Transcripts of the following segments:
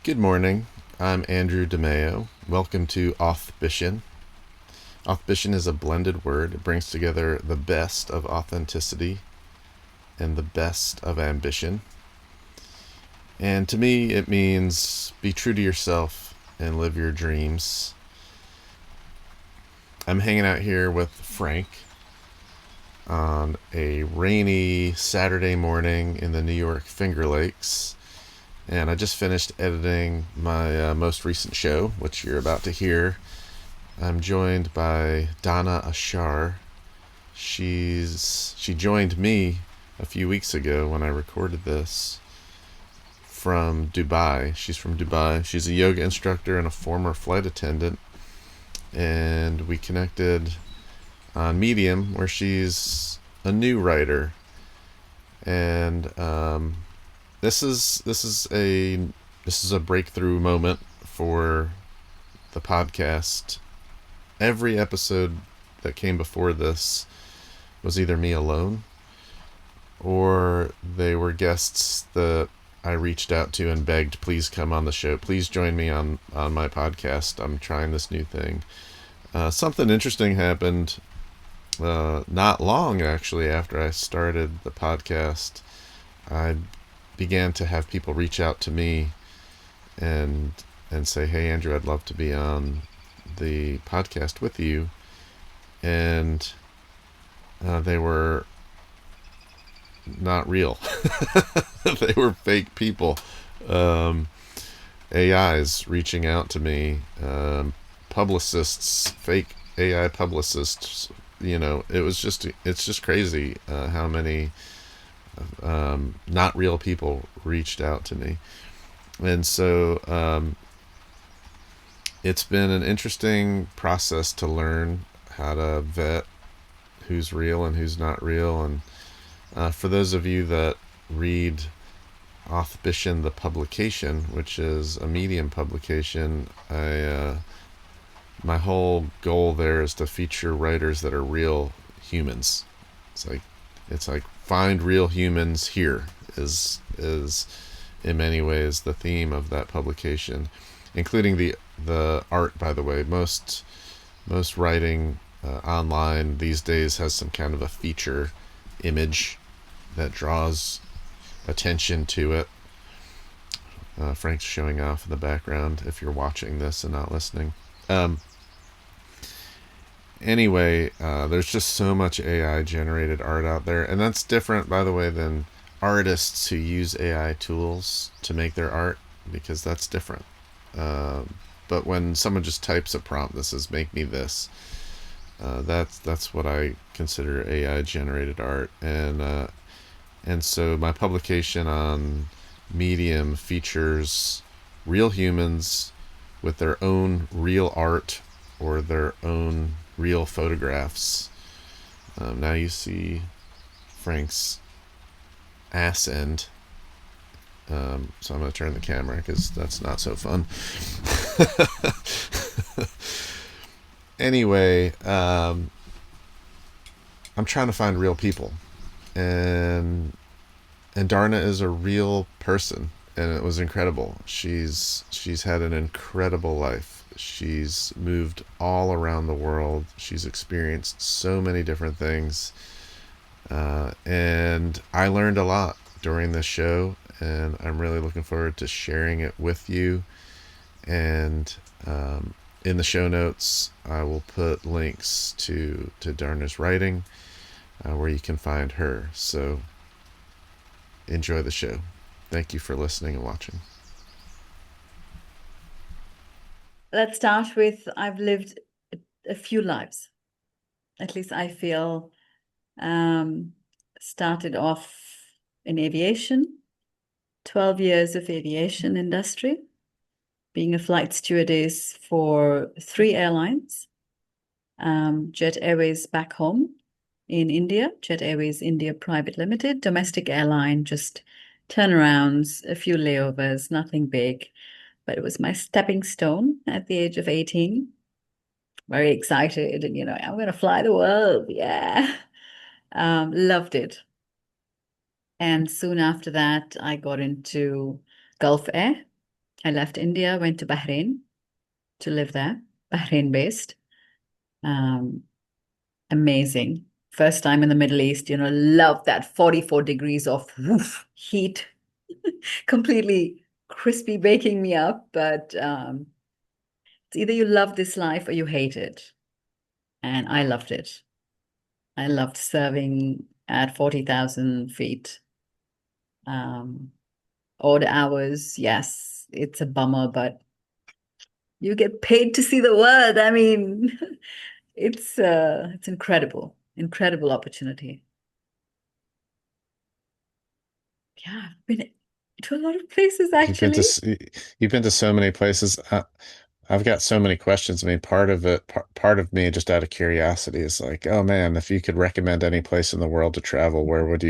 Good morning. I'm Andrew DiMeo. Welcome to Authbition. Authbition is a blended word. It brings together the best of authenticity and the best of ambition. And to me, it means be true to yourself and live your dreams. I'm hanging out here with Frank on a rainy Saturday morning in the New York Finger Lakes. And I just finished editing my most recent show, which you're about to hear. I'm joined by Dharna Ashar. She joined me a few weeks ago when I recorded this from Dubai. She's from Dubai. She's a yoga instructor and a former flight attendant. And we connected on Medium, where she's a new writer. And this is a breakthrough moment for the podcast. Every episode that came before this was either me alone or they were guests that I reached out to and begged, please come on the show. Please join me on my podcast. I'm trying this new thing. Something interesting happened not long actually after I started the podcast. I began to have people reach out to me and say, hey Andrew, I'd love to be on the podcast with you. And they were not real. They were fake people. AIs reaching out to me, publicists, fake AI publicists. It's just crazy how many not real people reached out to me. And so it's been an interesting process to learn how to vet who's real and who's not real. And for those of you that read Authbition, the publication, which is a Medium publication, my whole goal there is to feature writers that are real humans. It's like find real humans here is in many ways the theme of that publication, including the art. By the way, most writing online these days has some kind of a feature image that draws attention to it. Frank's showing off in the background if you're watching this and not listening. Anyway, there's just so much AI generated art out there, and that's different, by the way, than artists who use AI tools to make their art, because that's different. But when someone just types a prompt that says "make me this," that's what I consider AI generated art. And so my publication on Medium features real humans with their own real art or their own real photographs. Now you see Frank's ass end. So I'm going to turn the camera because that's not so fun. Anyway, I'm trying to find real people. And Dharna is a real person, and it was incredible. She's had an incredible life. She's moved all around the world. She's experienced so many different things. And I learned a lot during this show, and I'm really looking forward to sharing it with you. And in the show notes, I will put links to Dharna's writing, where you can find her. So enjoy the show. Thank you for listening and watching. Let's start with I've lived a few lives. At least I feel started off in aviation, 12 years of aviation industry, being a flight stewardess for 3 airlines, Jet Airways back home in India, Jet Airways India Private Limited, domestic airline, just turnarounds, a few layovers, nothing big. But it was my stepping stone at the age of 18. Very excited, and I'm going to fly the world. Yeah. Loved it. And soon after that, I got into Gulf Air, I left India, went to Bahrain to live there, Bahrain based. Um, Amazing. First time in the Middle East, love that 44 degrees of woof, heat, completely crispy baking me up. But it's either you love this life or you hate it. And I loved it. I loved serving at 40,000 feet. Um, Odd hours, yes, it's a bummer, but you get paid to see the world. I mean, it's incredible, incredible opportunity. Yeah, I've been to a lot of places You've been to actually. s- you've been to so many places. I've got so many questions. I mean, part of me, just out of curiosity, is like, oh man, if you could recommend any place in the world to travel, where would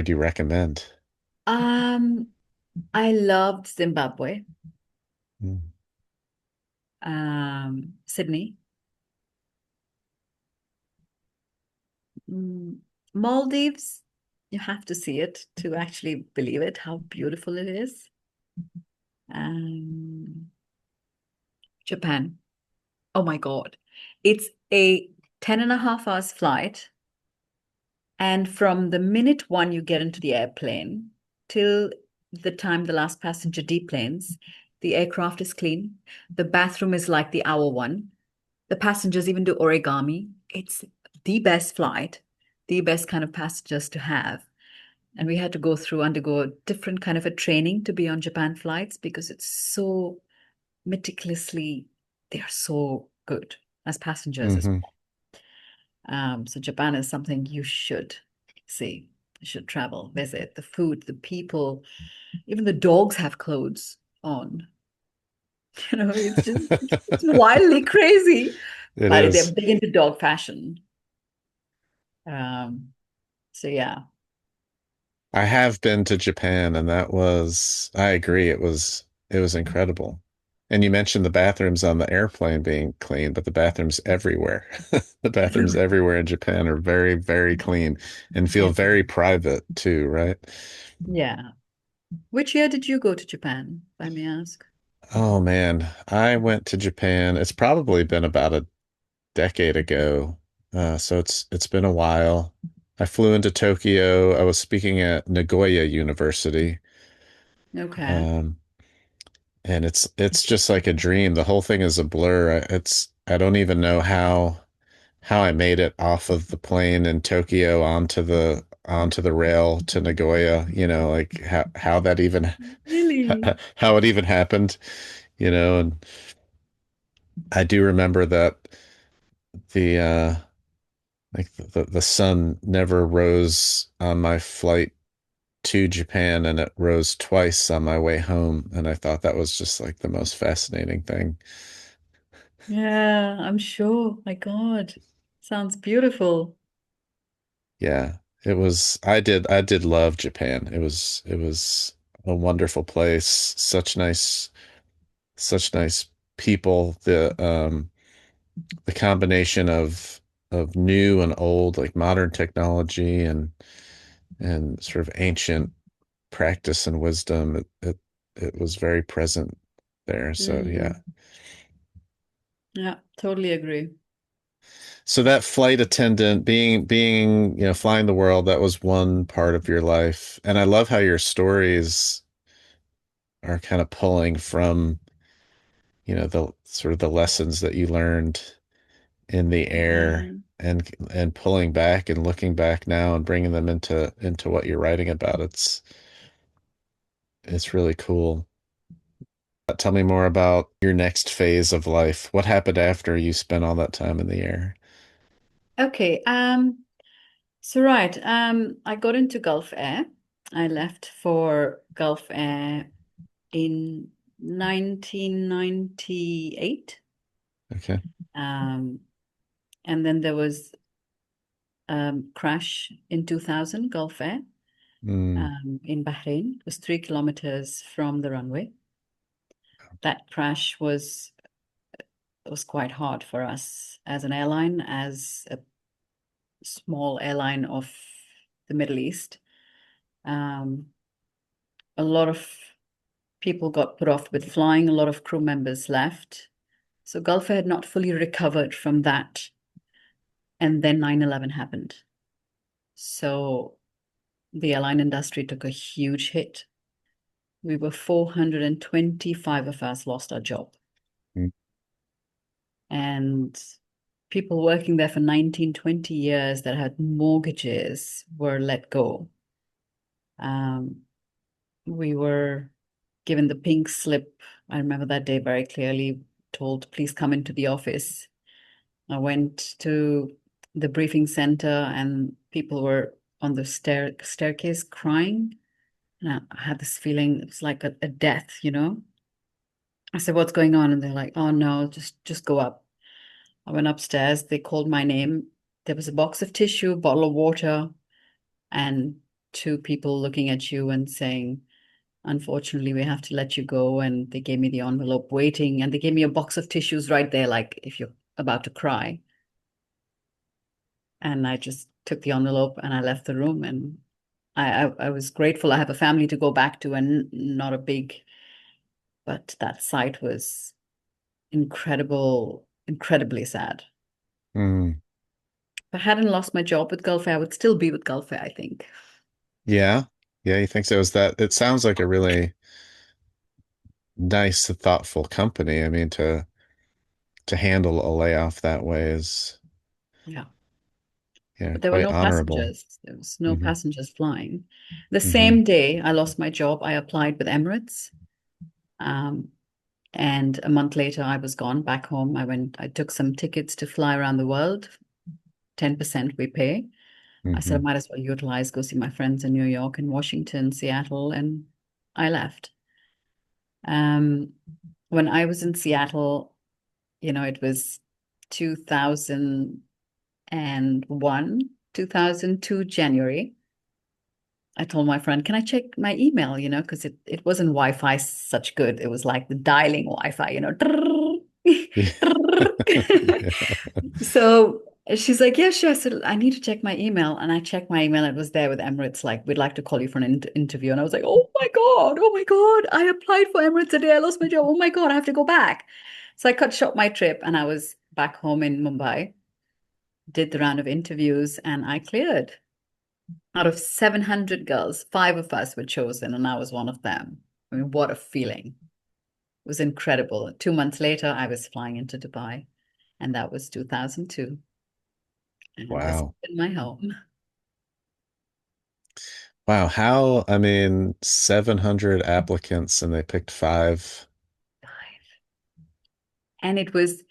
you recommend? Um, I loved Zimbabwe, Mm. Sydney, mm, Maldives. You have to see it to actually believe it, how beautiful it is. Um, Japan. Oh my God. It's a 10.5 hours flight. And from the minute one you get into the airplane till the time the last passenger deplanes, the aircraft is clean. The bathroom is like the hour one. The passengers even do origami. It's the best flight, the best kind of passengers to have. And we had to undergo a different kind of a training to be on Japan flights because it's so meticulously, they are so good as passengers as Hmm. well. So Japan is something you should see. You should travel, visit. The food, the people, even the dogs have clothes on. It's wildly crazy, It but they're is. big into dog fashion. Um, so yeah. I have been to Japan, and I agree, it was incredible. And you mentioned the bathrooms on the airplane being clean, but the bathrooms everywhere, the bathrooms everywhere in Japan are very, very clean and feel Yes. very private too, right? Yeah. Which year did you go to Japan, if I may ask? Oh man, I went to Japan. It's probably been about a decade ago. So it's been a while. I flew into Tokyo. I was speaking at Nagoya University. Okay. Um, and it's just like a dream. The whole thing is a blur. I don't even know how I made it off of the plane in Tokyo onto the rail to Nagoya, like how that even Really? how it even happened, and I do remember that the like the sun never rose on my flight to Japan, and it rose twice on my way home, and I thought that was just like the most fascinating thing. Yeah, I'm sure. My God. Sounds beautiful. Yeah, I did love Japan. It was a wonderful place. Such nice people. The combination of new and old, like modern technology and sort of ancient practice and wisdom. It was very present there. So yeah. Mm, yeah, totally agree. So that flight attendant, flying the world, that was one part of your life. And I love how your stories are kind of pulling from, the sort of the lessons that you learned in the air, Yeah. and pulling back and looking back now and bringing them into what you're writing about. It's really cool. Tell me more about your next phase of life. What happened after you spent all that time in the air? Okay. So right. I got into Gulf Air. I left for Gulf Air in 1998. Okay. Um, and then there was crash in 2000, Gulf Air, Mm, in Bahrain. It was 3 kilometers from the runway. That crash was quite hard for us as an airline, as a small airline of the Middle East. Um, a lot of People got put off with flying. A lot of crew members left. So Gulf Air had not fully recovered from that. And then 9/11 happened. So the airline industry took a huge hit. We were 425 of us lost our job. Mm. And people working there for 19, 20 years that had mortgages were let go. Um, we were given the pink slip. I remember that day very clearly, told, please come into the office. I went to the briefing center and people were on the staircase crying. And I had this feeling it was like a death, you know? I said, what's going on? And they're like, oh no, just go up. I went upstairs. They called my name. There was a box of tissue, bottle of water, and two people looking at you and saying, unfortunately, we have to let you go. And they gave me the envelope waiting, and they gave me a box of tissues right there, like if you're about to cry. And I just took the envelope and I left the room. And I was grateful I have a family to go back to and not a big, but that sight was incredibly sad. Mm. If I hadn't lost my job with Gulf Air, I would still be with Gulf Air, I think. Yeah. Yeah, you think so? Is that it sounds like a really nice, thoughtful company. I mean, to handle a layoff that way is, Yeah. yeah, But there were quite no honorable. passengers. There was no Hmm. passengers flying. The Hmm. same day I lost my job, I applied with Emirates. Um, and a month later, I was gone back home. I took some tickets to fly around the world. 10% we pay. I said, I Hmm. might as well utilize, go see my friends in New York and Washington, Seattle, and I left. Um, when I was in Seattle, it was 2001, 2002, January. I told my friend, can I check my email? Because it wasn't Wi-Fi such good. It was like the dialing Wi-Fi. Yeah. Yeah. So she's like, yeah, sure. I said, I need to check my email. And I checked my email. It was there with Emirates, like, we'd like to call you for an interview. And I was like, oh my God. I applied for Emirates today. I lost my job. Oh my God, I have to go back. So I cut short my trip and I was back home in Mumbai, did the round of interviews, and I cleared. Out of 700 girls, five of us were chosen, and I was one of them. I mean, what a feeling. It was incredible. 2 months later, I was flying into Dubai, and that was 2002. And this has Wow. been my home. Wow. How, I mean, 700 applicants and they picked five. And it was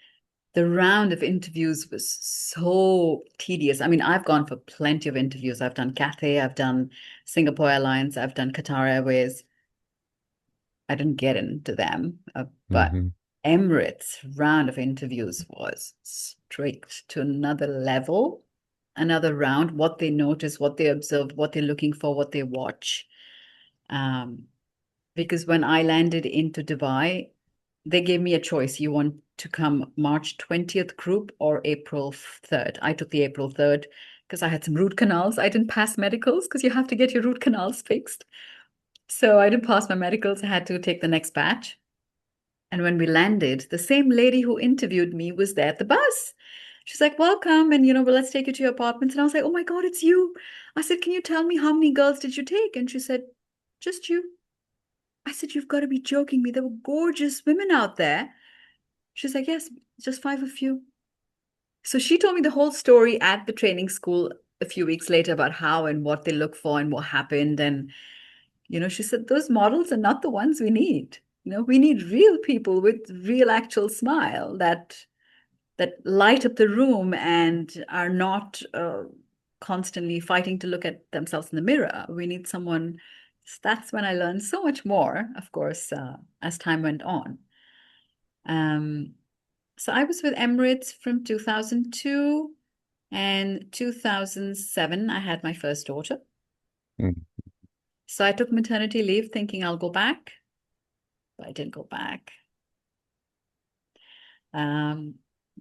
the round of interviews was so tedious. I mean, I've gone for plenty of interviews. I've done Cathay, I've done Singapore Airlines, I've done Qatar Airways. I didn't get into them, but Hmm. Emirates round of interviews was straight to another level, another round. What they notice, what they observe, what they're looking for, what they watch. Um, because when I landed into Dubai, they gave me a choice. You want to come March 20th group or April 3rd? I took the April 3rd because I had some root canals. I didn't pass medicals because you have to get your root canals fixed. So I didn't pass my medicals. I had to take the next batch. And when we landed, the same lady who interviewed me was there at the bus. She's like, welcome. And, well, let's take you to your apartments. And I was like, oh my God, it's you. I said, can you tell me how many girls did you take? And she said, just you. I said, you've got to be joking me. There were gorgeous women out there. She's like, yes, just five of you. So she told me the whole story at the training school a few weeks later about how and what they look for and what happened. And she said, those models are not the ones we need. We need real people with real actual smile that light up the room and are not constantly fighting to look at themselves in the mirror. We need someone. That's when I learned so much more, of course, as time went on. Um, so I was with Emirates from 2002 and 2007. I had my first daughter. So I took maternity leave thinking I'll go back, but I didn't go back. Um,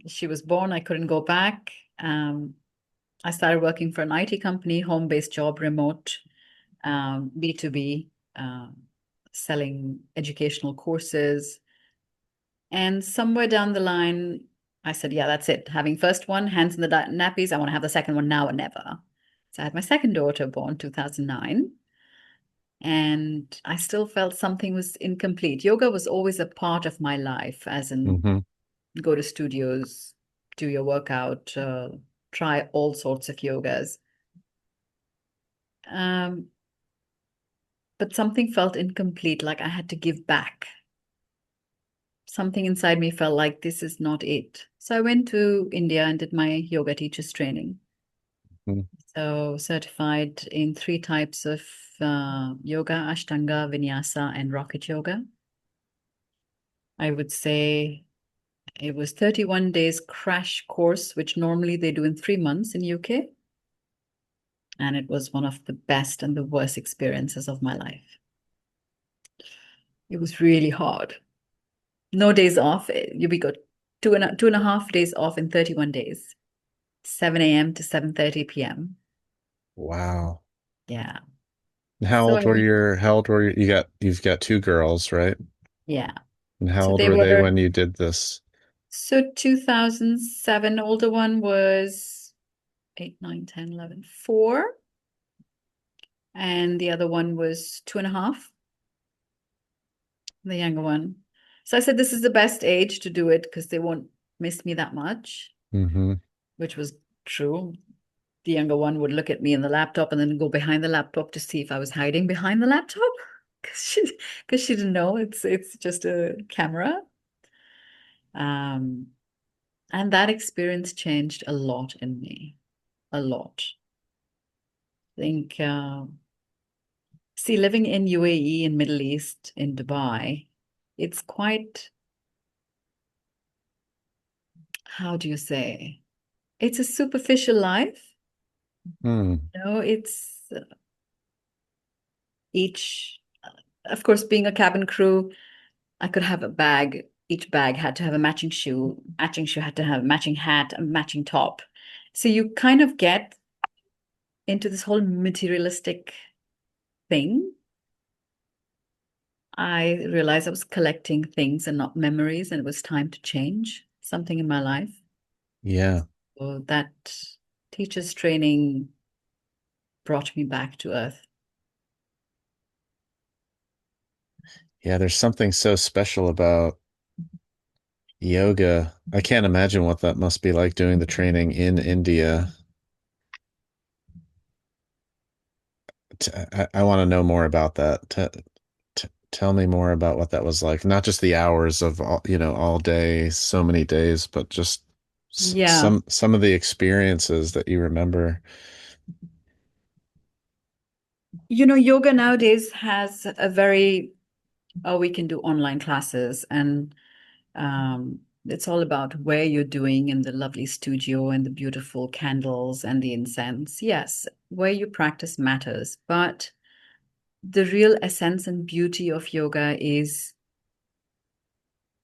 she was born, I couldn't go back. I started working for an IT company, home-based job, remote, B2B. selling educational courses. And somewhere down the line, I said, yeah, that's it. Having first one, hands in the nappies. I want to have the second one now or never. So I had my second daughter born 2009. And I still felt something was incomplete. Yoga was always a part of my life, as in Mm-hmm. go to studios, do your workout, try all sorts of yogas. Um, but something felt incomplete, like I had to give back. Something inside me felt like this is not it. So I went to India and did my yoga teacher's training. So certified in three types of yoga: Ashtanga, Vinyasa, and Rocket Yoga. I would say it was 31 days crash course, which normally they do in 3 months in UK. And it was one of the best and the worst experiences of my life. It was really hard. No days off. We got two and a half days off in 31 days, 7 a.m. to 7:30 p.m. Wow. Yeah. And So I went, how old were you? You've got two girls, right? yeah. And how So old they were they were, when you did this? so 2007, older one was 8, 9, 10, 11, 4. And the other one was 2.5, the younger one. So I said, this is the best age to do it because they won't miss me that much, Mm-hmm. which was true. The younger one would look at me in the laptop and then go behind the laptop to see if I was hiding behind the laptop because she didn't know it's just a camera. Um, and that experience changed a lot in me, a lot. I think, see, living in UAE, in Middle East, in Dubai, it's quite, how do you say? It's a superficial life. Hmm. It's each, of course, being a cabin crew, I could have a bag. Each bag had to have a matching shoe. Matching shoe had to have a matching hat, a matching top. So you kind of get into this whole materialistic thing. I realized I was collecting things and not memories, and it was time to change something in my life. Yeah. So that teacher's training brought me back to earth. Yeah, there's something so special about yoga. I can't imagine what that must be like doing the training in India. I want to know more about that. Tell me more about what that was like. Not just the hours of all day, so many days, but just Yeah. some of the experiences that you remember. Yoga nowadays has a very, oh, we can do online classes, and it's all about where you're doing in the lovely studio and the beautiful candles and the incense. Yes, where you practice matters, but the real essence and beauty of yoga is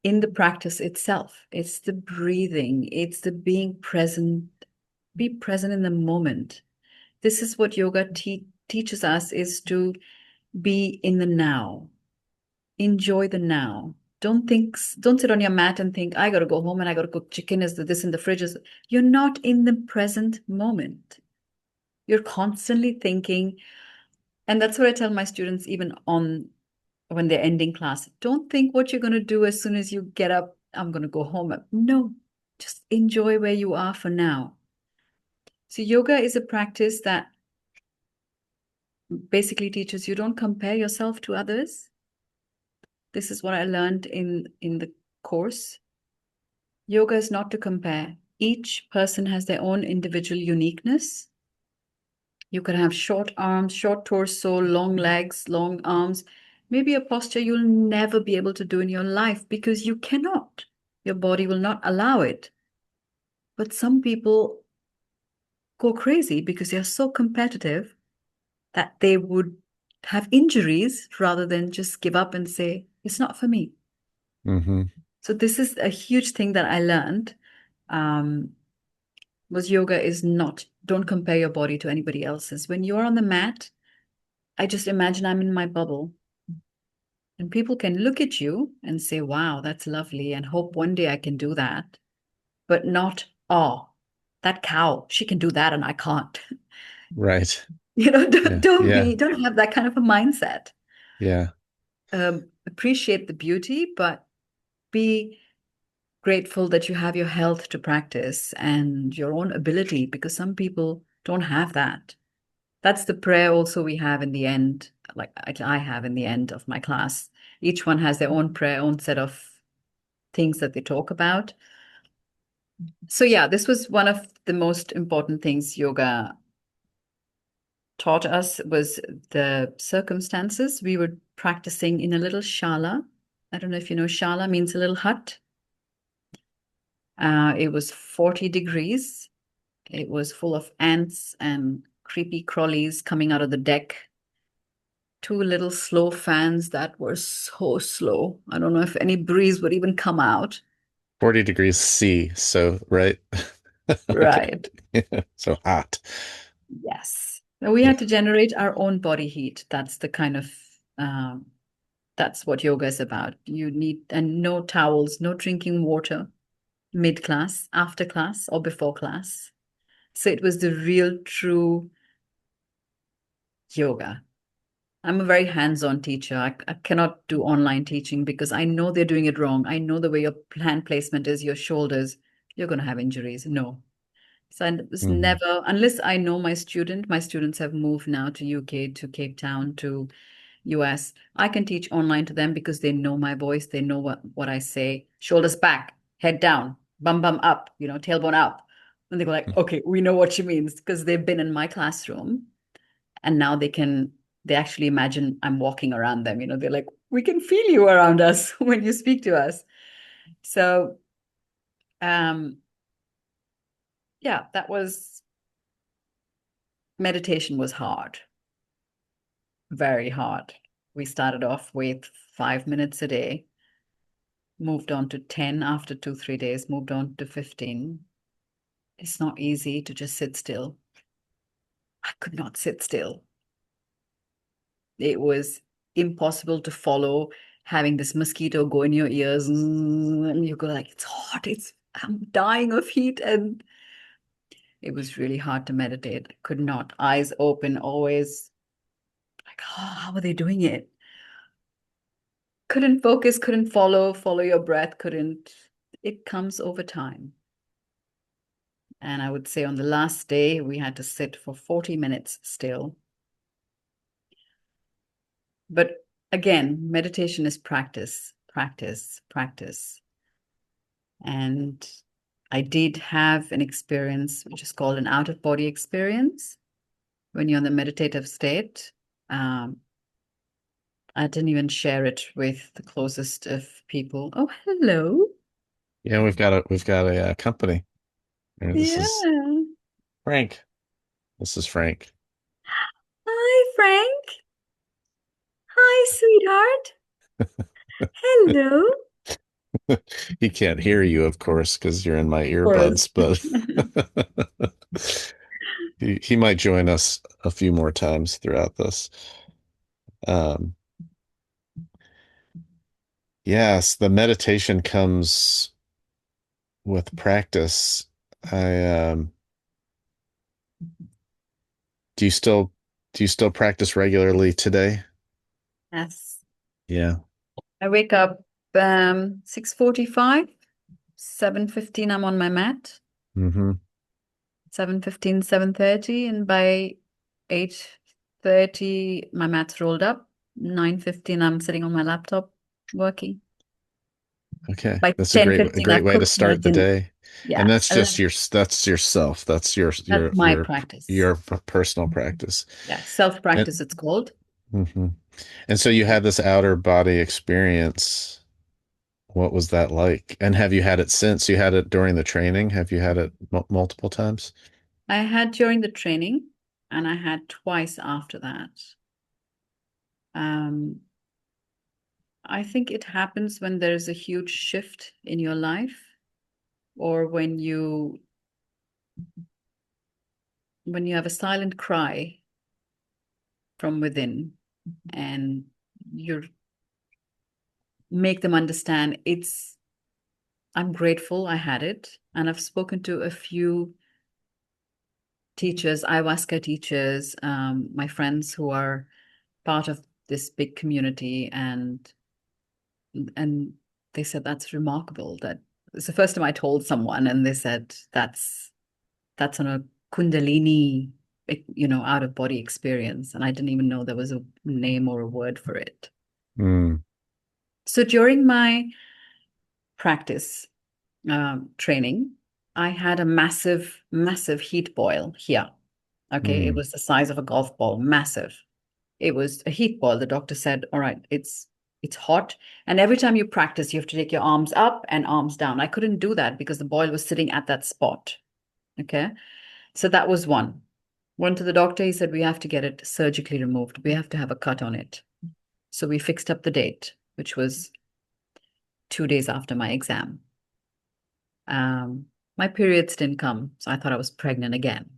in the practice itself. It's the breathing, it's the being present, be present in the moment. This is what yoga teaches us, is to be in the now. Enjoy the now. Don't sit on your mat and think, I got to go home and I got to cook chicken. Is this in the fridge? You're not in the present moment. You're constantly thinking. And that's what I tell my students, even on when they're ending class. Don't think what you're going to do as soon as you get up. I'm going to go home. No, just enjoy where you are for now. So yoga is a practice that basically teaches you don't compare yourself to others. This is what I learned in the course. Yoga is not to compare. Each person has their own individual uniqueness. You can have short arms, short torso, long legs, long arms, maybe a posture you'll never be able to do in your life because you cannot. Your body will not allow it. But some people go crazy because they're so competitive that they would have injuries rather than just give up and say, it's not for me. Hmm. So this is a huge thing that I learned. Um, was yoga is not, don't compare your body to anybody else's. When you're on the mat, I just imagine I'm in my bubble. And people can look at you and say, wow, that's lovely, and hope one day I can do that, but not, oh, that cow, she can do that and I can't. Right. Don't, Yeah. Yeah. don't have that kind of a mindset. Yeah. Appreciate the beauty, but be grateful that you have your health to practice and your own ability, because some people don't have that. That's the prayer also we have in the end, like I have in the end of my class. Each one has their own prayer, own set of things that they talk about. So yeah, this was one of the most important things yoga taught us, was the circumstances. We were practicing in a little shala. I don't know if you know, shala means a little hut. It was 40 degrees. It was full of ants and creepy crawlies coming out of the deck. Two little slow fans that were so slow. I don't know if any breeze would even come out. 40 degrees C. So, right. Okay. Right. So hot. Yes. Now we Yeah. had to generate our own body heat. That's the kind of that's what yoga is about. You need, and no towels, no drinking water mid class, after class, or before class. So it was the real, true yoga. I'm a very hands-on teacher. I cannot do online teaching because I know they're doing it wrong. I know the way your hand placement is, your shoulders, you're going to have injuries. No. So I was Hmm. never, unless I know my students have moved now to UK, to Cape Town, to US. I can teach online to them because they know my voice. They know what I say. Shoulders back, head down, bum bum up, tailbone up. And they go like, okay, we know what she means, because they've been in my classroom, and now they actually imagine I'm walking around them. They're like, we can feel you around us when you speak to us. So um yeah, that was, meditation was hard, very hard. We started off with 5 minutes a day, moved on to 10 after 2 3 days, moved on to 15. It's not easy to just sit still. I could not sit still. It was impossible to follow, having this mosquito go in your ears, and you go like, it's hot, I'm dying of heat. And it was really hard to meditate. I could not, eyes open, always like, oh, how are they doing it? Couldn't focus, couldn't follow your breath, couldn't. It comes over time. And I would say on the last day, we had to sit for 40 minutes still. But again, meditation is practice, practice, practice. And I did have an experience which is called an out of body experience. When you're in the meditative state, um, I didn't even share it with the closest of people. Oh, hello. Yeah, we've got a company. This is Yeah. Frank. This is Frank. Hi, Frank. Hi, sweetheart. Hello. He can't hear you, of course, because you're in my Of course. earbuds, but he might join us a few more times throughout this. Um, yes, the meditation comes with practice. I do you still practice regularly today? Yes. Yeah. I wake up 6:45, 7:15 I'm on my mat. Mm-hmm. 7:15, 7:30, and by 8:30 my mat's rolled up. 9:15 I'm sitting on my laptop working. Okay. By That's a 10:15 great I've way to cooked my start the dinner. day. And Yeah, that's just that's yourself. That's that's my practice. your personal practice. Yeah, And self-practice it's called. mhm. And so you had this outer body experience. What was that like? And have you had it since? You had it during the training? Have you had it multiple times? I had during the training, and I had twice after that. Um, I think it happens when there's a huge shift in your life, or when you have a silent cry from within, and you're make them understand I'm grateful I had it. And I've spoken to a few teachers, ayahuasca teachers, my friends who are part of this big community, and they said that's remarkable. That it's the first time I told someone, and they said that's on a Kundalini, out of body experience, and I didn't even know there was a name or a word for it. Mm. So during my practice training, I had a massive, massive heat boil here. Okay, it Mm. was the size of a golf ball, massive. It was a heat boil. The doctor said, "All right, it's hot, and every time you practice, you have to take your arms up and arms down." I couldn't do that because the boil was sitting at that spot. Okay, so that was one. Went to the doctor. He said we have to get it surgically removed. We have to have a cut on it. So we fixed up the date, which was 2 days after my exam. Um, my periods didn't come, so I thought I was pregnant again.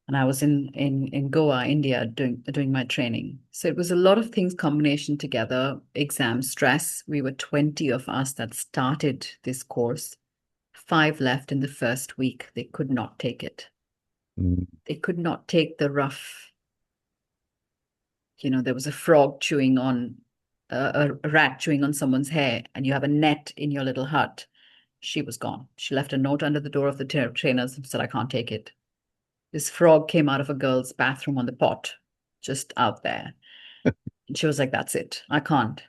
And I was in Goa, India, doing my training. So it was a lot of things combination together, exam stress. We were 20 of us that started this course. 5 left in the first week. They could not take it. Mm. They could not take the rough, there was a frog chewing on a rat chewing on someone's hair, and you have a net in your little hut. She was gone. She left a note under the door of the trainers and said, "I can't take it." This frog came out of a girl's bathroom on the pot, just out there. And she was like, "That's it. I can't."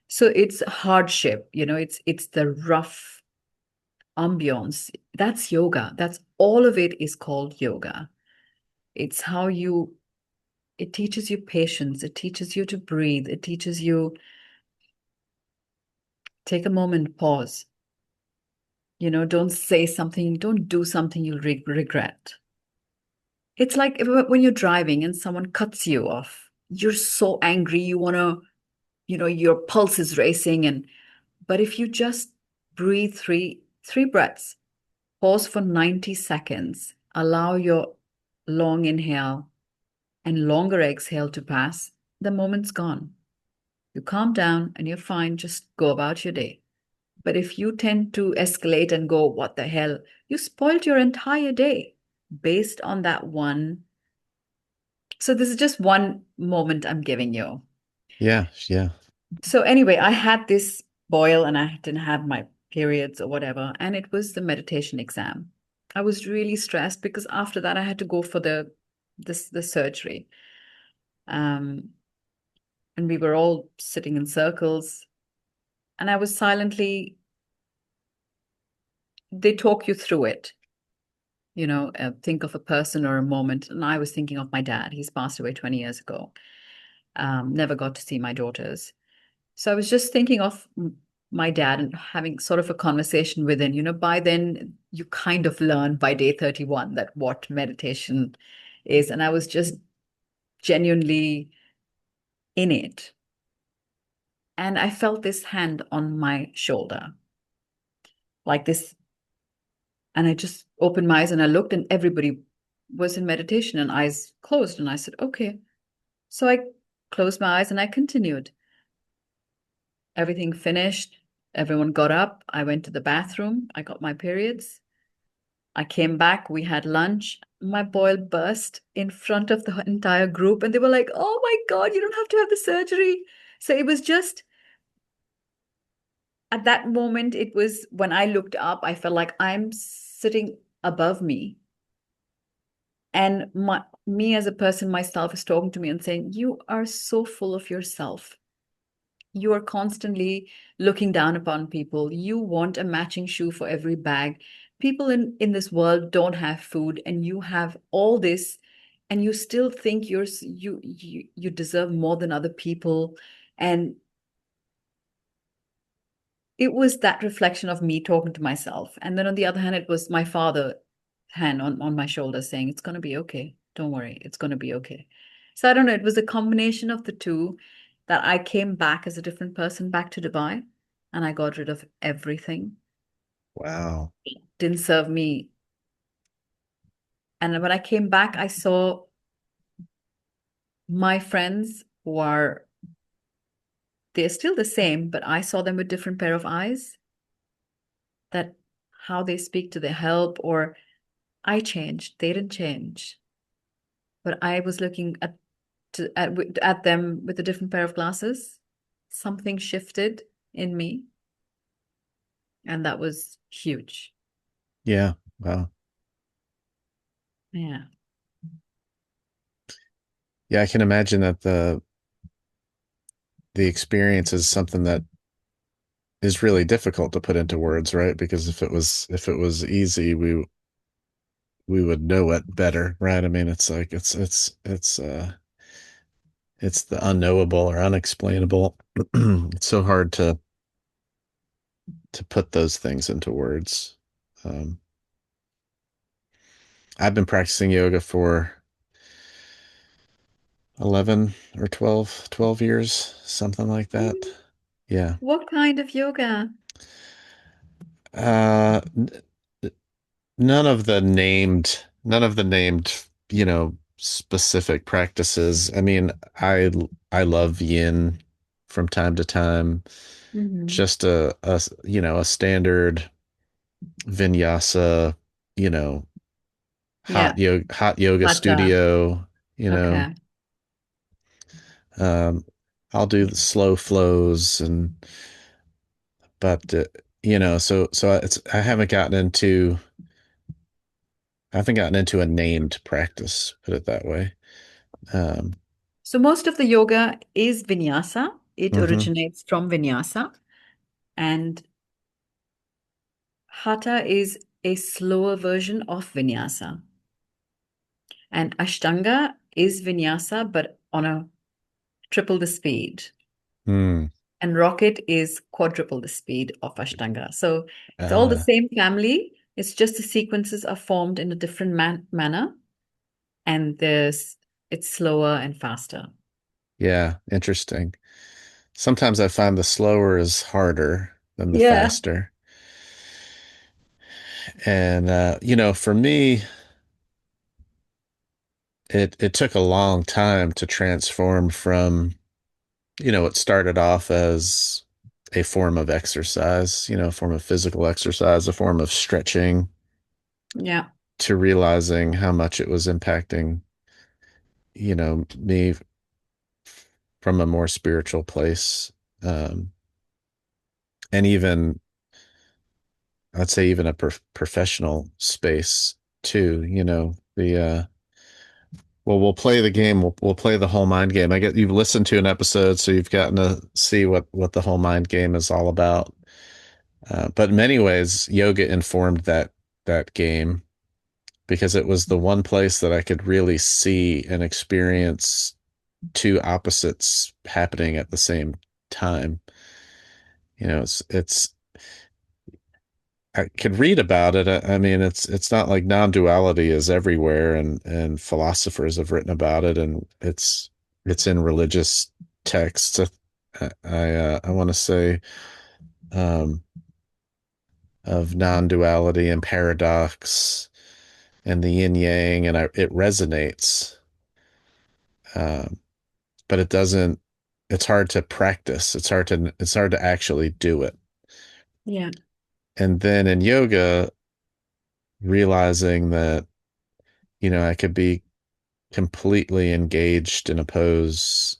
So it's hardship, it's the rough ambience. That's yoga. That's all of it is called yoga. It's it teaches you patience. It teaches you to breathe. It teaches you take a moment, pause. Don't say something, don't do something you'll regret. It's like when you're driving and someone cuts you off, you're so angry, you want to, your pulse is racing, but if you just breathe three breaths, pause for 90 seconds, allow your long inhale and longer exhale to pass, the moment's gone. You calm down and you're fine, just go about your day. But if you tend to escalate and go, "What the hell?" You spoiled your entire day based on that one. So this is just one moment I'm giving you. Yeah, yeah. So anyway, I had this boil and I didn't have my periods or whatever, and it was the meditation exam. I was really stressed because after that I had to go for the surgery. Um, and we were all sitting in circles, and I was silently. They talk you through it. Think of a person or a moment. And I was thinking of my dad. He's passed away 20 years ago. Never got to see my daughters. So I was just thinking of my dad and having sort of a conversation with him. By then you kind of learn by day 31 that what meditation is. And I was just genuinely in it. And I felt this hand on my shoulder, like this. And I just opened my eyes and I looked, and everybody was in meditation and eyes closed. And I said, "Okay." So I closed my eyes and I continued. Everything finished. Everyone got up. I went to the bathroom. I got my periods. I came back. We had lunch. My boil burst in front of the entire group. And they were like, "Oh my God, you don't have to have the surgery." So it was just at that moment, it was when I looked up, I felt like I'm sitting above me. And me as a person, myself is talking to me and saying, "You are so full of yourself. You are constantly looking down upon people. You want a matching shoe for every bag. People in this world don't have food, and you have all this, and you still think you deserve more than other people." And it was that reflection of me talking to myself. And then on the other hand, it was my father hand on my shoulder saying, "It's going to be okay. Don't worry. It's going to be okay." So I don't know. It was a combination of the two that I came back as a different person back to Dubai, and I got rid of everything. Wow. Didn't serve me. And when I came back, I saw my friends who are they're still the same, but I saw them with different pair of eyes, that how they speak to their help, or I changed, they didn't change. But I was looking at them with a different pair of glasses. Something shifted in me, and that was huge. Yeah. Wow. Yeah. Yeah, I can imagine that the experience is something that is really difficult to put into words, right? Because if it was easy, we would know it better, right? I mean, it's like it's the unknowable or unexplainable. It's so hard to put those things into words. Um, I've been practicing yoga for 11 or 12 years, something like that. Mm. Yeah. What kind of yoga? Uh, none of the named, specific practices. I mean, I love yin from time to time. Hmm. Just a standard vinyasa, you know, Yeah. hot yoga Hatha. studio, you know. Okay. Um, I'll do the slow flows but so I haven't gotten into a named practice, put it that way. Um, So most of the yoga is vinyasa. It hmm originates from vinyasa. And hatha is a slower version of vinyasa. And ashtanga is vinyasa, but on a triple the speed. hmm. And rocket is quadruple the speed of ashtanga. So it's all the uh, same family. It's just the sequences are formed in a different manner, and it's slower and faster. yeah, interesting. Sometimes I find the slower is harder than the Yeah. faster. And for me, it took a long time to transform from, it started off as a form of exercise, a form of physical exercise, a form of stretching, Yeah. to realizing how much it was impacting, me from a more spiritual place. And even, I'd say even a professional space too, well, we'll play the game. We'll play the whole mind game. I get you've listened to an episode, so you've gotten to see what the whole mind game is all about. But in many ways, yoga informed that game because it was the one place that I could really see and experience two opposites happening at the same time. It's I could read about it. I mean, it's not like non-duality is everywhere, and philosophers have written about it, and it's in religious texts. I want to say um, of non-duality and paradox and the yin yang, and it resonates, um, but it doesn't. It's hard to practice. It's hard to actually do it. Yeah. And then in yoga, realizing that I could be completely engaged in a pose,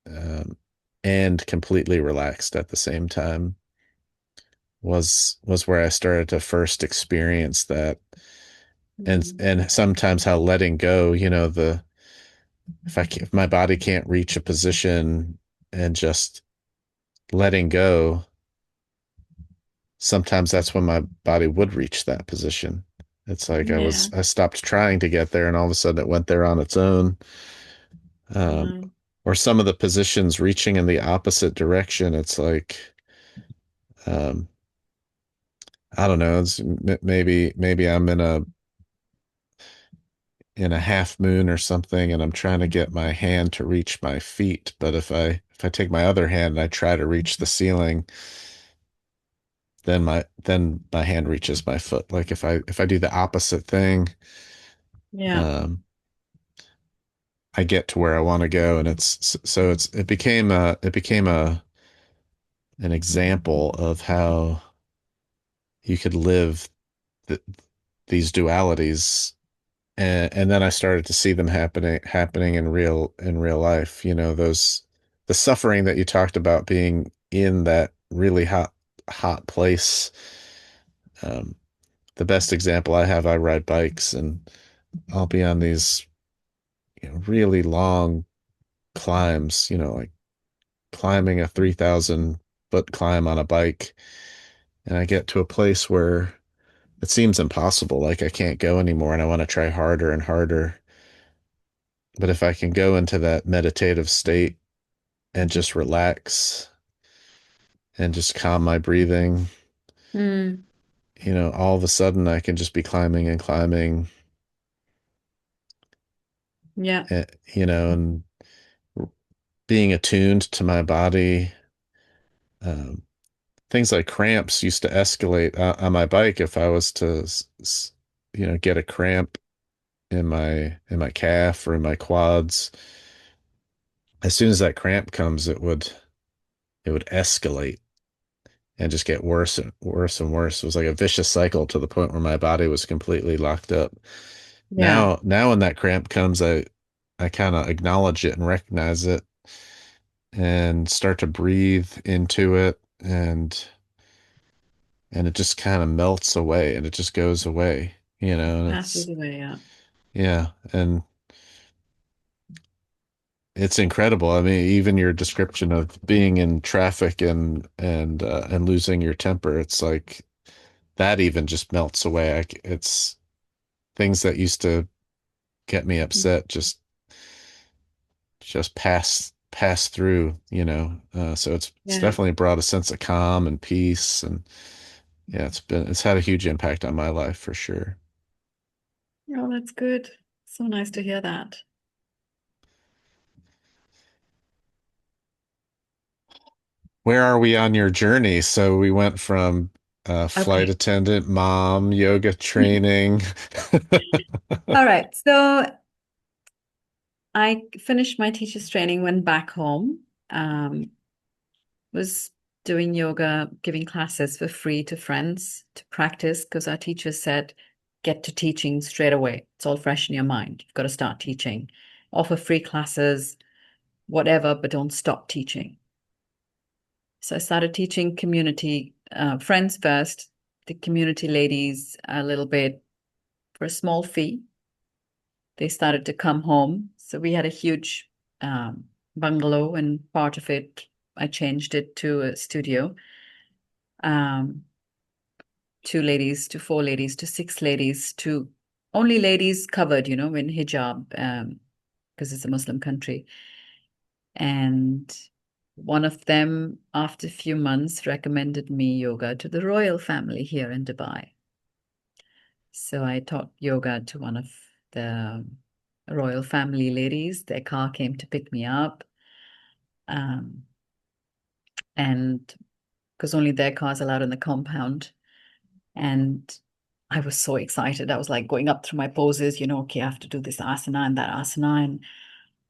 um, and completely relaxed at the same time was where I started to first experience that, Mm. and sometimes how letting go, the if my body can't reach a position, and just letting go, sometimes that's when my body would reach that position. It's like Yeah. I stopped trying to get there, and all of a sudden it went there on its own. Um, Mm. or some of the positions reaching in the opposite direction. It's like, um, I don't know. Maybe I'm in a half moon or something, and I'm trying to get my hand to reach my feet. But if I take my other hand and I try to reach the ceiling, then my hand reaches my foot. Like if I do the opposite thing, Yeah. um, I get to where I want to go, and it became a an example of how you could live th these dualities. And then I started to see them happening in real life. You know, those the suffering that you talked about being in that really hot place. Um, the best example I have, I ride bikes and I'll be on these, you know, really long climbs, you know, like climbing a 3,000 foot climb on a bike. And I get to a place where it seems impossible, like I can't go anymore and I want to try harder and harder. But if I can go into that meditative state and just relax and just calm my breathing, Mm, you know, all of a sudden I can just be climbing and climbing, yeah. you know, and being attuned to my body. Um, Things like cramps used to escalate on my bike if I was to, you know, get a cramp in my calf or in my quads. As soon as that cramp comes, it would escalate and just get worse and worse and worse. It was like a vicious cycle to the point where my body was completely locked up. Yeah. Now when that cramp comes, I kind of acknowledge it and recognize it and start to breathe into it and it just kind of melts away and it just goes away, you know, and Passes away. Yeah. yeah, and it's incredible. I mean, even your description of being in traffic and losing your temper, it's like that even just melts away. It's things that used to get me upset just pass through, you know. So it's Yeah. definitely brought a sense of calm and peace, and yeah, it's had a huge impact on my life for sure. Oh, that's good. So nice to hear that. Where are we on your journey? So we went from flight Okay. attendant, mom, yoga training. All right. So I finished my teacher's training, went back home, was doing yoga, giving classes for free to friends to practice because our teacher said, get to teaching straight away. It's all fresh in your mind. You've got to start teaching. Offer free classes, whatever, but don't stop teaching. So I started teaching community friends first, the community ladies a little bit for a small fee. They started to come home. So we had a huge bungalow, and part of it, I changed it to a studio. Um, two ladies to four ladies to six ladies to only ladies covered, you know, in hijab, because it's a Muslim country. And one of them, after a few months, recommended me yoga to the royal family here in Dubai. So I taught yoga to one of the royal family ladies. Their car came to pick me up. Um, and because only their cars allowed in the compound. And I was so excited. I was like going up through my poses, you know, okay, I have to do this asana and that asana.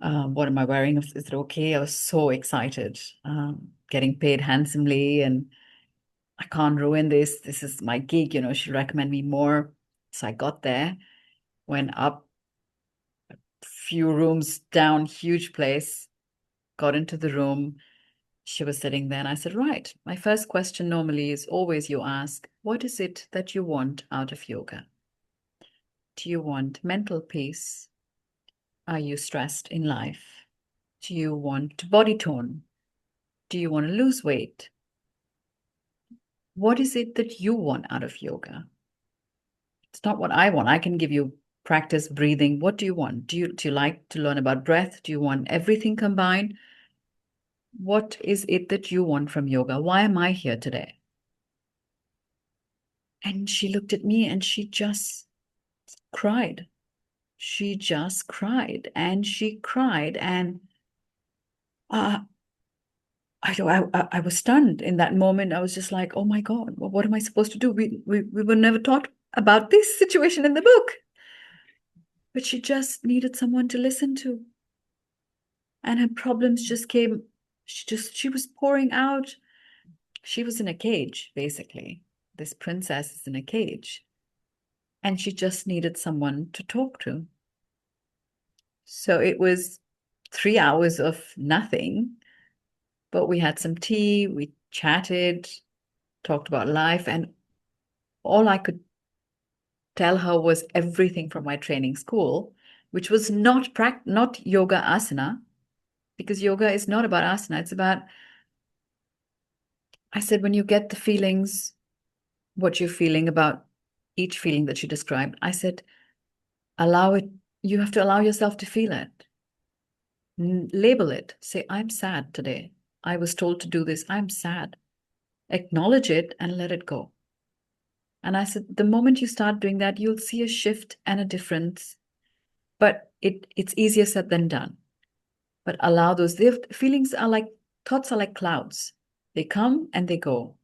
And what am I wearing? Is it okay? I was so excited, getting paid handsomely. And I can't ruin this. This is my gig, you know, she'll recommend me more. So I got there, went up, few rooms down, huge place, got into the room. She was sitting there, and I said, right, my first question normally is always you ask, what is it that you want out of yoga? Do you want mental peace? Are you stressed in life? Do you want body tone? Do you want to lose weight? What is it that you want out of yoga? It's not what I want. I can give you practice breathing. What do you want? Do you like to learn about breath? Do you want everything combined? What is it that you want from yoga? Why am I here today? And she looked at me and she just cried. She just cried and she cried. And uh, I was stunned in that moment. I was just like, oh my God, what am I supposed to do? We were never taught about this situation in the book. But she just needed someone to listen to. And her problems just came. She was pouring out. She was in a cage, basically. This princess is in a cage, and she just needed someone to talk to. So it was 3 hours of nothing, but we had some tea, we chatted, talked about life, and all I could tell her was everything from my training school, which was not yoga asana, because yoga is not about asana. It's about, I said, when you get the feelings, what you're feeling about each feeling that you described, I said, allow it. You have to allow yourself to feel it. Label it. Say, I'm sad today. I was told to do this. I'm sad. Acknowledge it and let it go. And I said, the moment you start doing that, you'll see a shift and a difference. But it's easier said than done. But allow those. Feelings are like, thoughts are like clouds. They come and they go.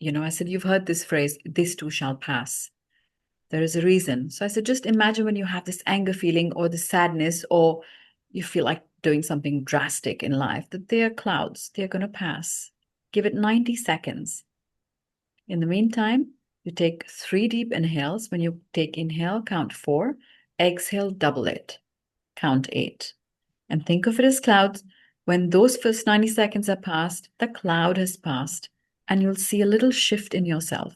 I said, you've heard this phrase, this too shall pass. There is a reason. So I said, just imagine when you have this anger feeling or the sadness, or you feel like doing something drastic in life, that they are clouds. They're going to pass. Give it 90 seconds. In the meantime, you take 3 deep inhales. When you take inhale, count 4. Exhale, double it. Count 8. And think of it as clouds. When those first 90 seconds are passed, the cloud has passed, and you'll see a little shift in yourself.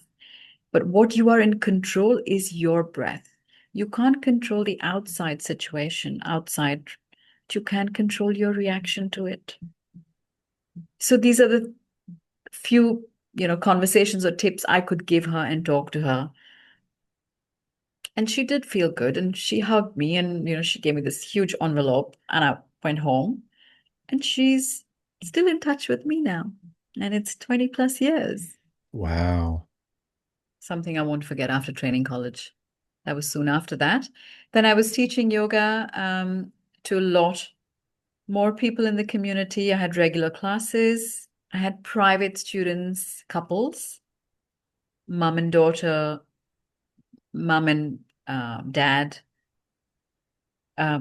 But what you are in control is your breath. You can't control the outside situation, outside. You can control your reaction to it. So these are the few, conversations or tips I could give her and talk to her. And she did feel good, and she hugged me, and she gave me this huge envelope, and I went home, and she's still in touch with me now. And it's 20 plus years. Wow. Something I won't forget after training college. That was soon after that. Then I was teaching yoga to a lot more people in the community. I had regular classes. I had private students, couples, mom and daughter, mom and dad.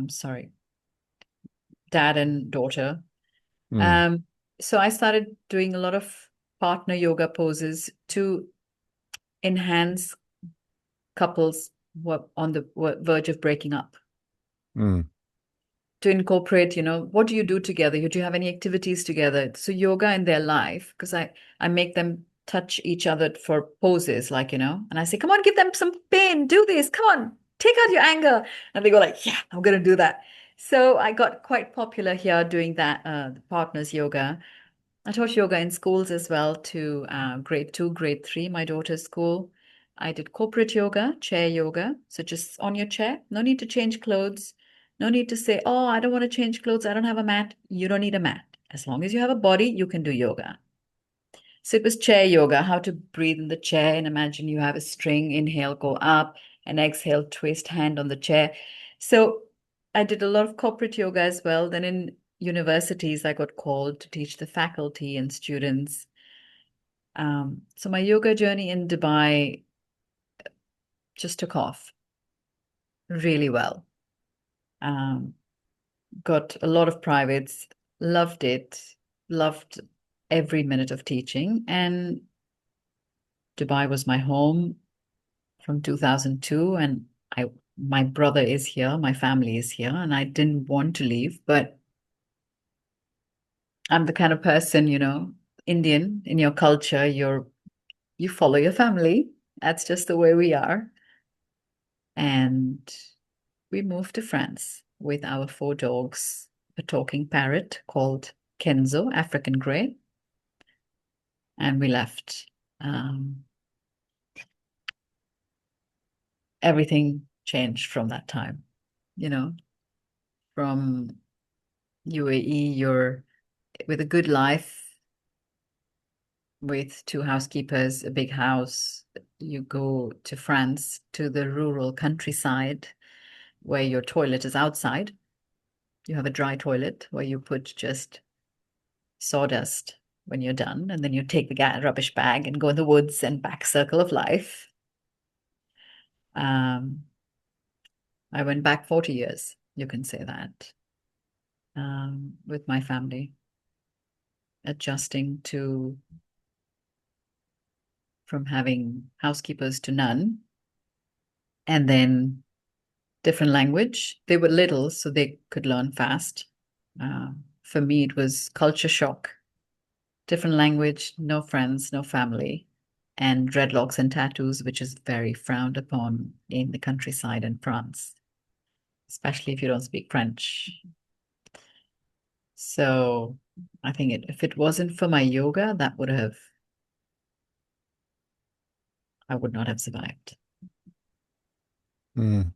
Sorry, dad and daughter. Mm, Um, so I started doing a lot of partner yoga poses to enhance couples who are on the verge of breaking up. mm, To incorporate, what do you do together? Do you have any activities together? So yoga in their life, because I make them touch each other for poses, like, and I say, come on, give them some pain, do this, come on, take out your anger. And they go like, yeah, I'm going to do that. So I got quite popular here doing that, the partners yoga. I taught yoga in schools as well to grade 2, grade 3, my daughter's school. I did corporate yoga, chair yoga. So just on your chair, no need to change clothes. No need to say, oh, I don't want to change clothes. I don't have a mat. You don't need a mat. As long as you have a body, you can do yoga. So it was chair yoga, how to breathe in the chair, and imagine you have a string, inhale, go up, and exhale, twist hand on the chair. So I did a lot of corporate yoga as well. Then in universities, I got called to teach the faculty and students. So my yoga journey in Dubai just took off really well. Um, got a lot of privates, loved it, loved every minute of teaching. And Dubai was my home from 2002, and my brother is here, my family is here, and I didn't want to leave, but I'm the kind of person, Indian, in your culture, you follow your family. That's just the way we are. And we moved to France with our 4 dogs, a talking parrot called Kenzo, African Grey, and we left. Um, Everything changed from that time, you know, from UAE, you're with a good life, with 2 housekeepers, a big house. You go to France, to the rural countryside, where your toilet is outside. You have a dry toilet where you put just sawdust when you're done, and then you take the rubbish bag and go in the woods and back circle of life. Um, I went back 40 years, you can say that, with my family, adjusting to from having housekeepers to none. And then different language. They were little, so they could learn fast. For me, it was culture shock. Different language, no friends, no family, and dreadlocks and tattoos, which is very frowned upon in the countryside in France, especially if you don't speak French. So I think if it wasn't for my yoga, I would not have survived. Mm.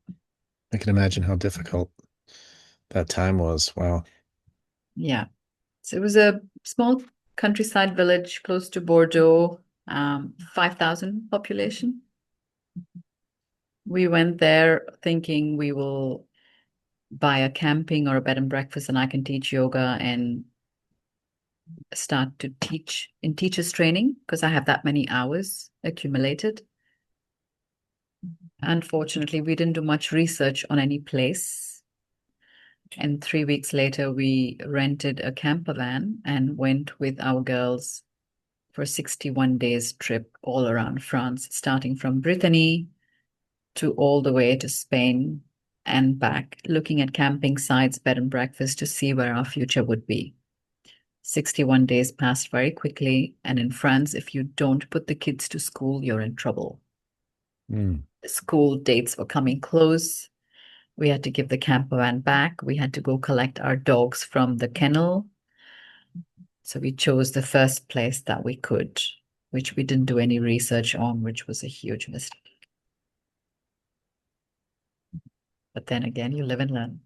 I can imagine how difficult that time was. Wow. Yeah. So it was a small countryside village close to Bordeaux, 5,000 population. We went there thinking we will buy a camping or a bed and breakfast and I can teach yoga and start to teach in teachers training because I have that many hours accumulated. Unfortunately, we didn't do much research on any place. And 3 weeks later, we rented a camper van and went with our girls for 61 days trip all around France, starting from Brittany to all the way to Spain and back, looking at camping sites, bed and breakfast to see where our future would be. 61 days passed very quickly. And in France, if you don't put the kids to school, you're in trouble. Mm. The school dates were coming close. We had to give the camper van back. We had to go collect our dogs from the kennel. So we chose the first place that we could, which we didn't do any research on, which was a huge mistake. But then again, you live and learn.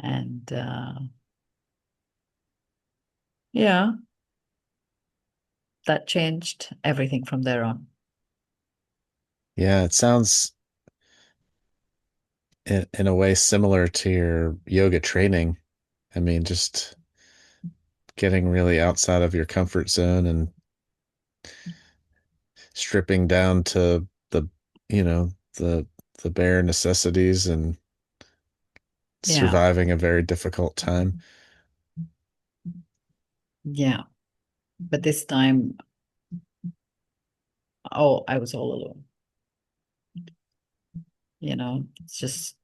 And yeah, that changed everything from there on. Yeah, it sounds in a way similar to your yoga training. I mean, just getting really outside of your comfort zone and stripping down to you know, the bare necessities and Yeah, surviving a very difficult time. yeah. But this time, oh, I was all alone. It's just,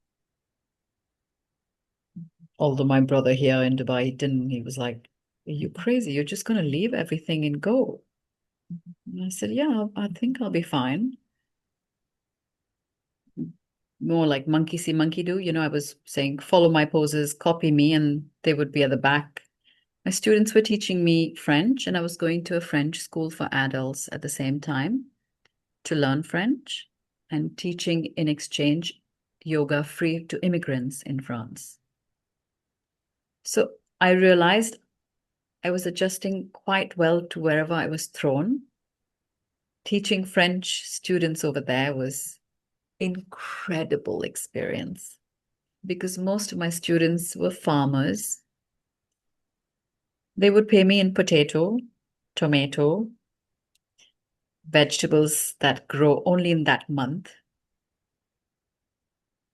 although my brother here in Dubai didn't, he was like, "Are you crazy? You're just going to leave everything and go." And I said, "Yeah, I think I'll be fine." More like monkey see, monkey do. I was saying, follow my poses, copy me, and they would be at the back. My students were teaching me French, and I was going to a French school for adults at the same time to learn French and teaching in exchange yoga free to immigrants in France. So I realized I was adjusting quite well to wherever I was thrown. Teaching French students over there was incredible experience because most of my students were farmers. They would pay me in potato, tomato, vegetables that grow only in that month.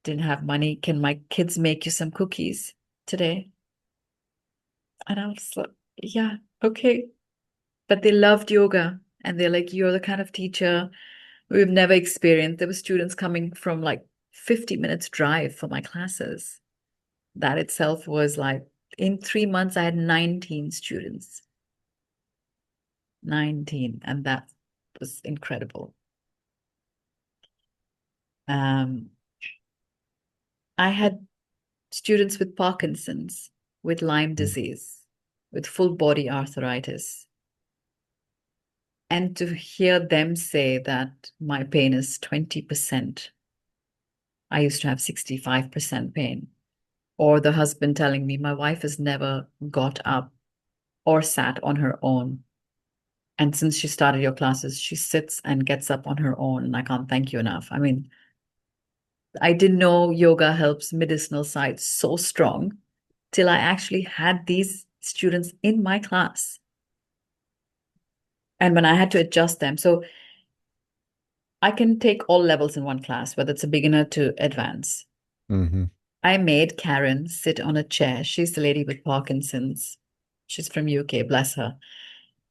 Didn't have money. Can my kids make you some cookies today? And I was like, yeah, okay. But they loved yoga and they're like, you're the kind of teacher we've never experienced. There were students coming from like 50 minutes drive for my classes. That itself was like, in 3 months, I had 19 students. 19. And that was incredible. Um, I had students with Parkinson's, with Lyme disease, with full body arthritis. And to hear them say that my pain is 20%, I used to have 65% pain. Or the husband telling me my wife has never got up or sat on her own. And since she started your classes, she sits and gets up on her own. And I can't thank you enough. I mean, I didn't know yoga helps medicinal side so strong till I actually had these students in my class. And when I had to adjust them, so I can take all levels in one class, whether it's a beginner to advanced. Hmm. I made Karen sit on a chair. She's the lady with Parkinson's. She's from UK, bless her.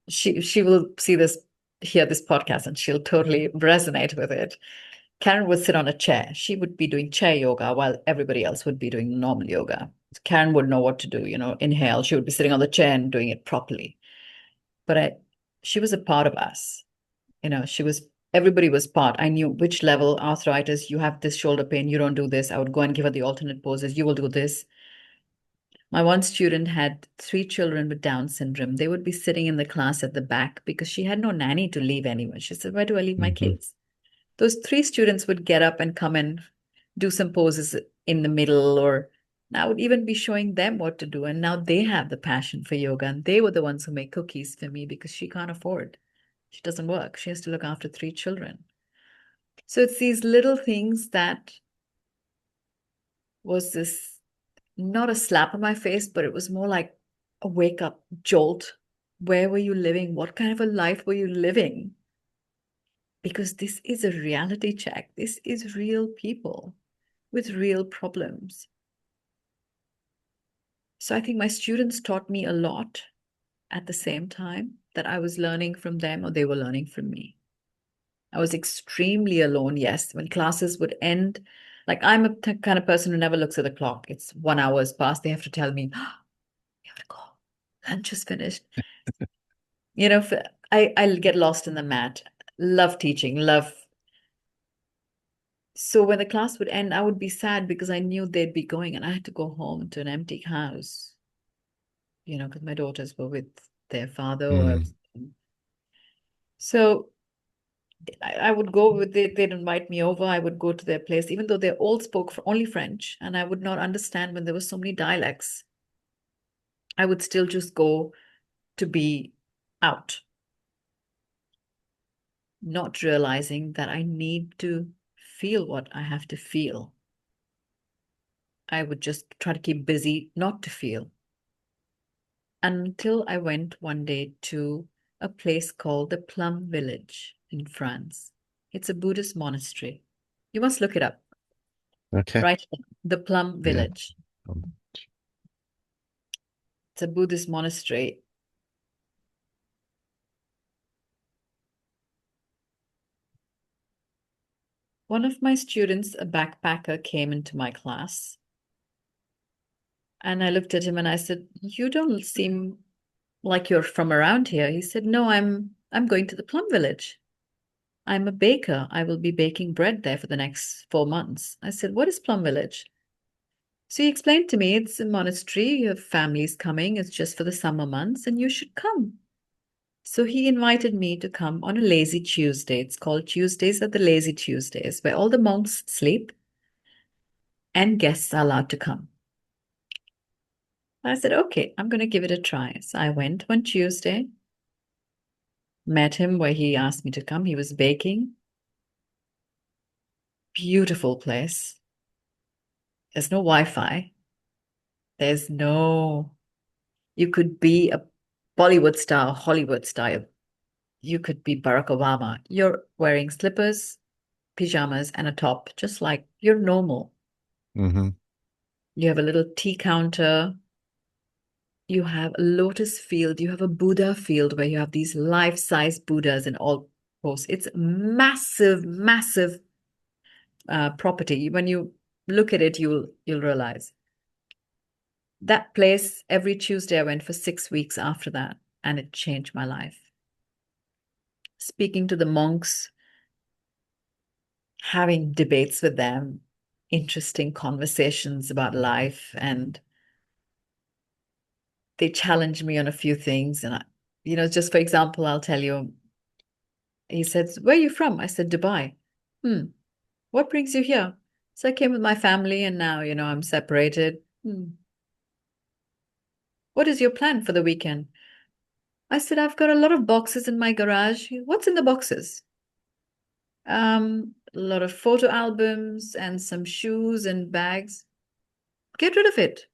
She will see this hear this podcast and she'll totally resonate with it. Karen would sit on a chair. She would be doing chair yoga while everybody else would be doing normal yoga. Karen would know what to do, inhale. She would be sitting on the chair and doing it properly. But she was a part of us. Everybody was part. I knew which level arthritis, you have this shoulder pain, you don't do this. I would go and give her the alternate poses. You will do this. My one student had 3 children with Down syndrome. They would be sitting in the class at the back because she had no nanny to leave anyone. She said, where do I leave my Hmm. kids? Those 3 students would get up and come and do some poses in the middle, or I would even be showing them what to do. And now they have the passion for yoga, and they were the ones who make cookies for me because she can't afford. She doesn't work. She has to look after 3 children. So it's these little things that was this, not a slap on my face, but it was more like a wake up jolt. Where were you living? What kind of a life were you living? Because this is a reality check. This is real people with real problems. So I think my students taught me a lot at the same time that I was learning from them or they were learning from me. I was extremely alone, yes. When classes would end, like I'm a kind of person who never looks at the clock. It's 1 hour past. They have to tell me, oh, you have to go. Lunch is finished. You know, I'll get lost in the mat. Love teaching, love. So when the class would end, I would be sad because I knew they'd be going and I had to go home to an empty house, because my daughters were with their father. Mm. So I would go with they'd invite me over. I would go to their place, even though they all spoke only French, and I would not understand when there were so many dialects. I would still just go to be out, not realizing that I need to feel what I have to feel. I would just try to keep busy not to feel. Until I went one day to a place called the Plum Village in France. It's a Buddhist monastery. You must look it up. Okay. Right? The Plum Yeah. Village. It's a Buddhist monastery. One of my students, a backpacker, came into my class. And I looked at him and I said, you don't seem like you're from around here. He said, no, I'm going to the Plum Village. I'm a baker. I will be baking bread there for the next 4 months. I said, what is Plum Village? So he explained to me it's a monastery. You have families coming. It's just for the summer months and you should come. So he invited me to come on a lazy Tuesday. It's called Tuesdays are the Lazy Tuesdays, where all the monks sleep and guests are allowed to come. I said, okay, I'm going to give it a try. So I went one Tuesday, met him where he asked me to come. He was baking. Beautiful place. There's no Wi-Fi. You could be a Bollywood star, Hollywood star. You could be Barack Obama. You're wearing slippers, pajamas, and a top, just like you're normal. Mm-hmm. You have a little tea counter. You have a lotus field. You have a Buddha field where you have these life-size Buddhas in all poses. It's massive, massive property. When you look at it, you'll realize. That place, every Tuesday, I went for 6 weeks after that, and it changed my life. Speaking to the monks, having debates with them, interesting conversations about life, and they challenged me on a few things. And just for example, I'll tell you, he said, where are you from? I said, Dubai. What brings you here? So I came with my family and now, I'm separated. What is your plan for the weekend? I said, I've got a lot of boxes in my garage. What's in the boxes? A lot of photo albums and some shoes and bags. Get rid of it.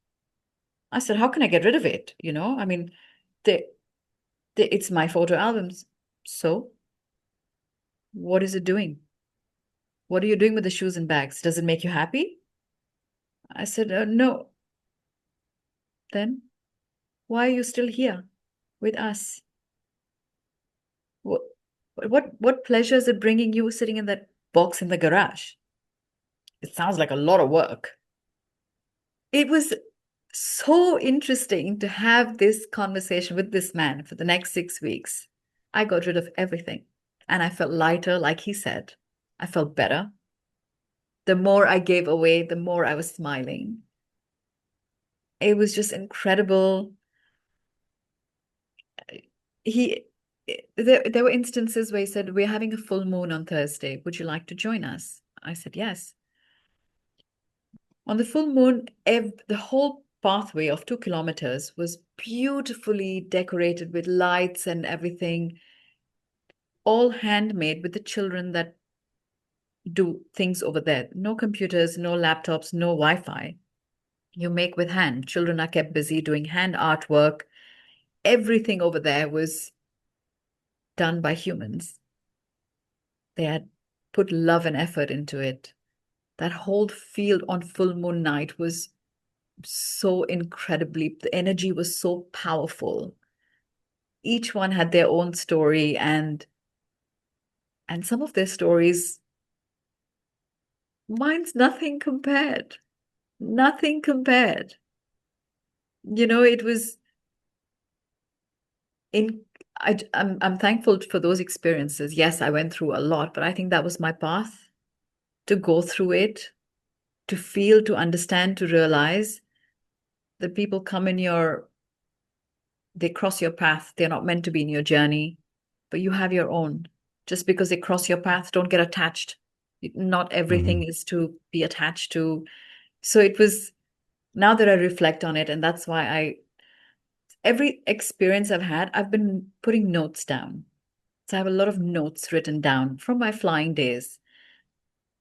I said, how can I get rid of it? I mean, they, it's my photo albums. So what is it doing? What are you doing with the shoes and bags? Does it make you happy? I said, no. Then why are you still here with us? What, what pleasure is it bringing you sitting in that box in the garage? It sounds like a lot of work. It was so interesting to have this conversation with this man for the next 6 weeks. I got rid of everything and I felt lighter, like he said. I felt better. The more I gave away, the more I was smiling. It was just incredible. He there were instances where he said, "We're having a full moon on Thursday. Would you like to join us?" I said, "Yes." On the full moon, the whole pathway of 2 kilometers was beautifully decorated with lights and everything, all handmade with the children that do things over there. No computers, no laptops, no Wi-Fi. You make with hand. Children are kept busy doing hand artwork. Everything over there was done by humans. They had put love and effort into it. That whole field on full moon night was so incredibly, the energy was so powerful. Each one had their own story, and some of their stories, mine's nothing compared. Nothing compared. It was in I'm thankful for those experiences. Yes, I went through a lot, but I think that was my path to go through it, to feel, to understand, to realize that people come in they cross your path. They're not meant to be in your journey, but you have your own. Just because they cross your path, don't get attached. Not everything Hmm. is to be attached to. So it was, now that I reflect on it, and that's why every experience I've had, I've been putting notes down. So I have a lot of notes written down from my flying days,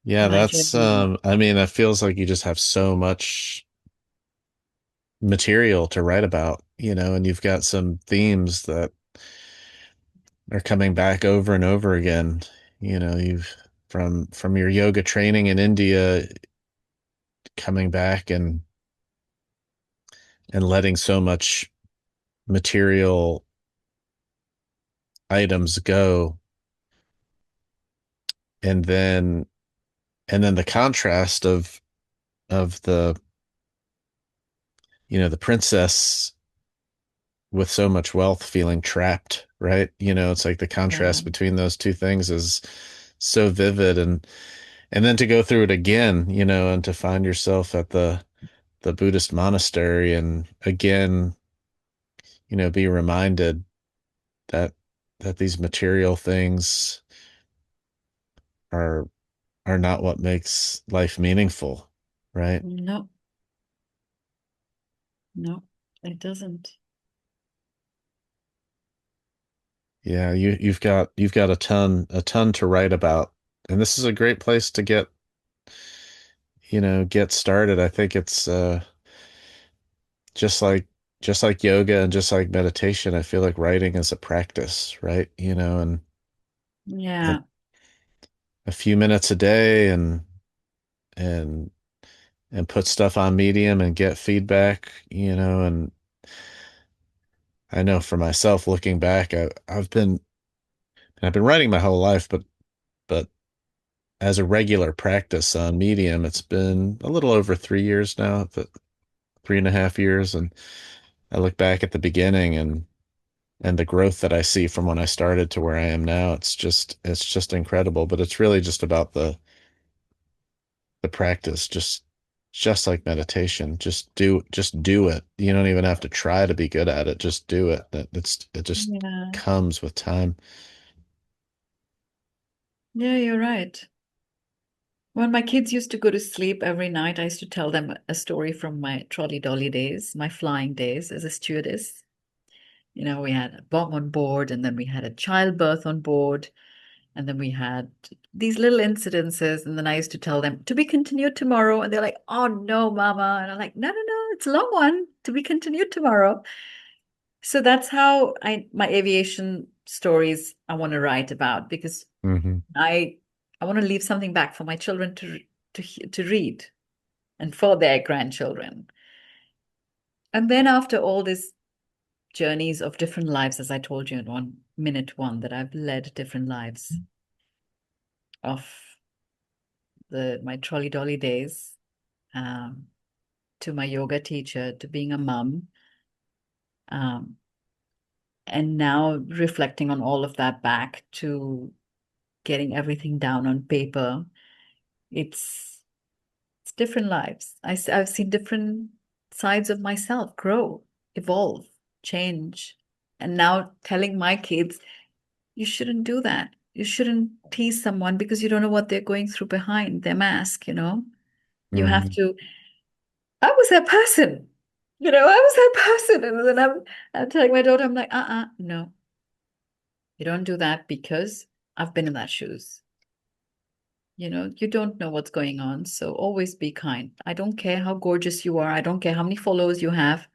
Yeah, my that's journey. I mean, it feels like you just have so much material to write about, and you've got some themes that are coming back over and over again. You've from your yoga training in India coming back and letting so much material items go, and then the contrast of the princess with so much wealth feeling trapped, right? It's like the Yeah. contrast between those two things is so vivid, and then to go through it again, and to find yourself at the Buddhist monastery and again, be reminded that these material things are are not what makes life meaningful, right? No, no, it doesn't. Yeah, you've got a ton to write about. And this is a great place to get started. I think it's just like just like yoga and just like meditation, I feel like writing is a practice, right? And a, Yeah. a few minutes a day and and put stuff on Medium and get feedback, and I know for myself looking back, I've been writing my whole life, but as a regular practice on Medium, it's been a little over 3 years now, but 3.5 years, and I look back at the beginning and the growth that I see from when I started to where I am now. It's just incredible. But it's really just about the practice, just like meditation. Just do it. You don't even have to try to be good at it. Just do it. It just Yeah. comes with time. Yeah, you're right. When my kids used to go to sleep every night, I used to tell them a story from my trolley dolly days, my flying days as a stewardess. We had a bomb on board, and then we had a childbirth on board, and then we had these little incidences. And then I used to tell them to be continued tomorrow. And they're like, "Oh no, mama." And I'm like, "No, no, no, it's a long one, to be continued tomorrow." So that's how my aviation stories I want to write about, because Hmm. I I want to leave something back for my children to read, and for their grandchildren. And then after all this journeys of different lives, as I told you in 1 minute one, that I've led different lives of the my trolley dolly days, um, to my yoga teacher, to being a mum, um, and now reflecting on all of that back to getting everything down on paper. It's it's different lives. I've seen different sides of myself grow, evolve, change, and now telling my kids, you shouldn't do that. You shouldn't tease someone because you don't know what they're going through behind their mask, you know? You have Hmm. to, I was that person. I was that person. And then I'm telling my daughter, I'm like, no, you don't do that because I've been in that shoes. You don't know what's going on. So always be kind. I don't care how gorgeous you are. I don't care how many followers you have.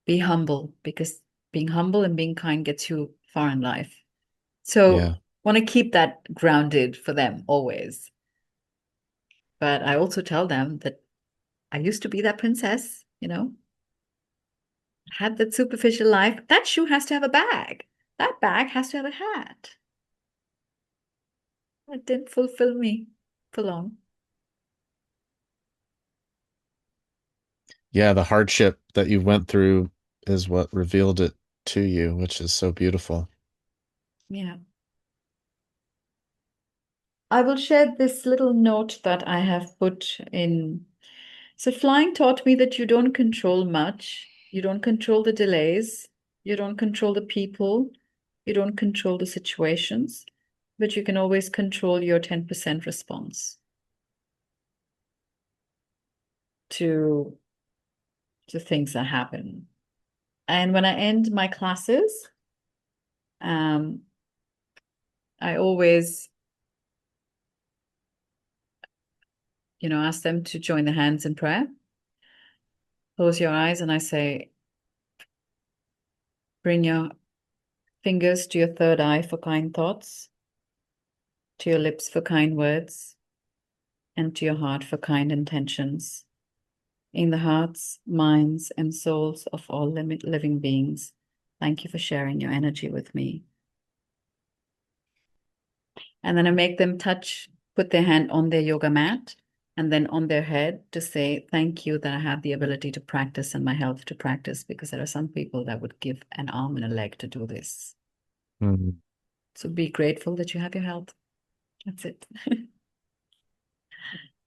Be humble because being humble and being kind gets you far in life. So Yeah. want to keep that grounded for them always. But I also tell them that I used to be that princess, had that superficial life. That shoe has to have a bag. That bag has to have a hat. It didn't fulfill me for long. Yeah, the hardship that you went through is what revealed it to you, which is so beautiful. Yeah. I will share this little note that I have put in. So, flying taught me that you don't control much. You don't control the delays. You don't control the people. You don't control the situations, but you can always control your 10% response to things that happen. And when I end my classes, um, I always, ask them to join the hands in prayer. Close your eyes, and I say, bring your fingers to your third eye for kind thoughts, to your lips for kind words, and to your heart for kind intentions. In the hearts, minds, and souls of all living beings, thank you for sharing your energy with me. And then I make them put their hand on their yoga mat and then on their head to say, thank you that I have the ability to practice and my health to practice, because there are some people that would give an arm and a leg to do this. Mhm. So be grateful that you have your health. That's it.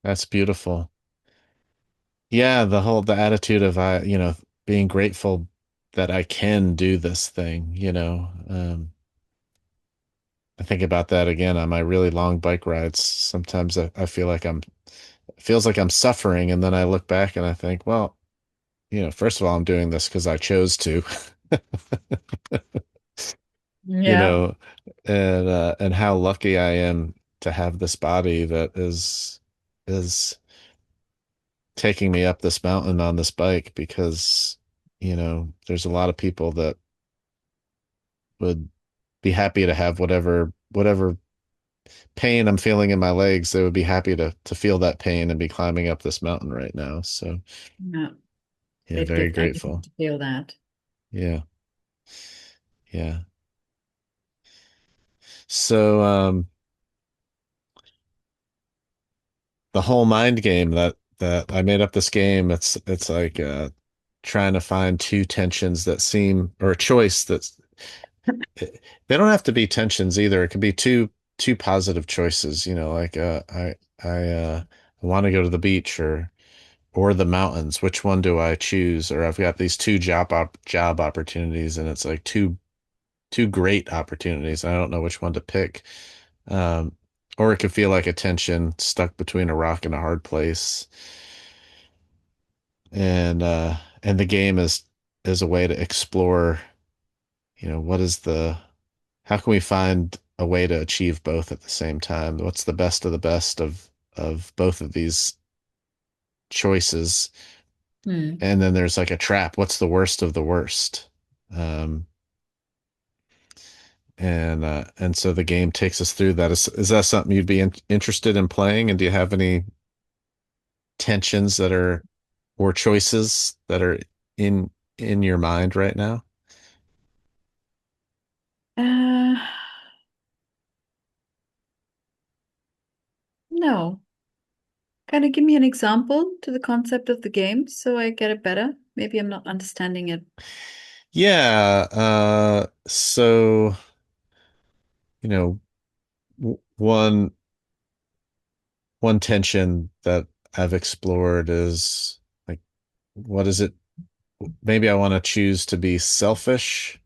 That's beautiful. Yeah, the attitude of being grateful that I can do this thing, I think about that again on my really long bike rides. Sometimes I feel like it feels like I'm suffering, and then I look back and I think, well, first of all, I'm doing this because I chose to, you Yeah. know, and how lucky I am to have this body that is taking me up this mountain on this bike because, there's a lot of people that would be happy to have whatever pain I'm feeling in my legs. They would be happy to feel that pain and be climbing up this mountain right now. So Yeah. yeah, It very gives everything grateful. to feel that. Yeah. Yeah. So the whole mind game that I made up this game, it's like trying to find two tensions that seem or a choice that's they don't have to be tensions either. It could be two positive choices, like I want to go to the beach or the mountains. Which one do I choose? Or I've got these two job opportunities and it's like two great opportunities. I don't know which one to pick. Um, or it could feel like a tension stuck between a rock and a hard place. And the game is a way to explore, what is the how can we find a way to achieve both at the same time? What's the best of the best of both of these choices? Hmm. And then there's like a trap. What's the worst of the worst? Um, and so the game takes us through that. Is that something you'd be interested in playing? And do you have any tensions that are or choices that are in in your mind right now? Uh, no. Kind of give me an example to the concept of the game so I get it better. Maybe I'm not understanding it. Yeah. So, you know, one tension that I've explored is like, what is it? Maybe I want to choose to be selfish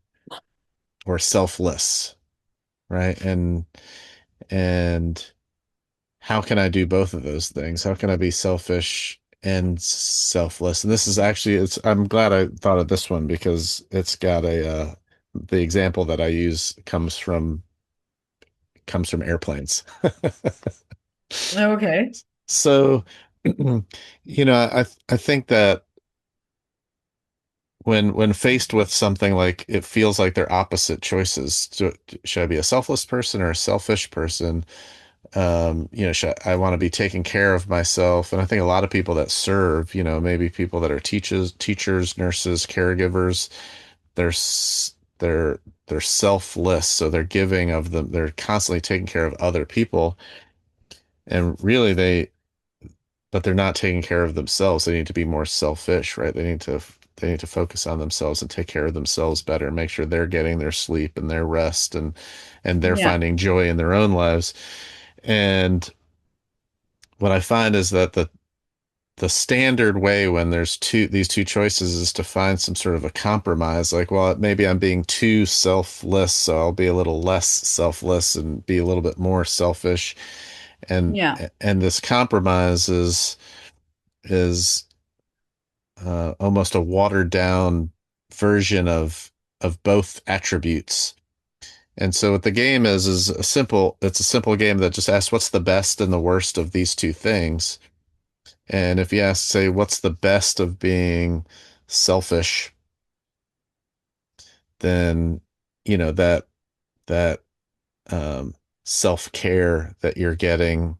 or selfless, right? And how can I do both of those things? How can I be selfish and selfless? And this is actually, it's, I'm glad I thought of this one because it's got the example that I use comes from airplanes. Okay. So, I think that when faced with something like it feels like they're opposite choices, should I be a selfless person or a selfish person? I want to be taking care of myself. And I think a lot of people that serve, maybe people that are teachers, nurses, caregivers, they're selfless. So they're giving of them. They're constantly taking care of other people. And really but they're not taking care of themselves. They need to be more selfish, right? They need to focus on themselves and take care of themselves better and make sure they're getting their sleep and their rest and they're Yeah. finding joy in their own lives. And what I find is that the standard way when there's these two choices is to find some sort of a compromise. Like, well, maybe I'm being too selfless, so I'll be a little less selfless and be a little bit more selfish. And Yeah. and this compromise is almost a watered down version of both attributes. And so what the game is it's a simple game that just asks what's the best and the worst of these two things. And if you ask, say, what's the best of being selfish, then that self-care that you're getting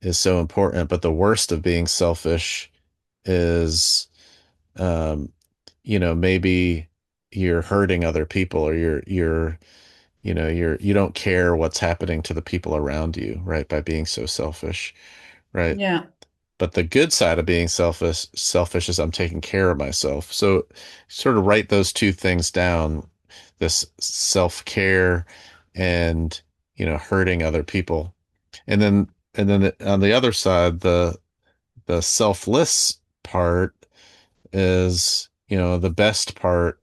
is so important. But the worst of being selfish is, um, maybe you're hurting other people or you don't care what's happening to the people around you, right? By being so selfish, right? Yeah. But the good side of being selfish is I'm taking care of myself. So sort of write those two things down, this self-care and, hurting other people. On the other side, the selfless part is, the best part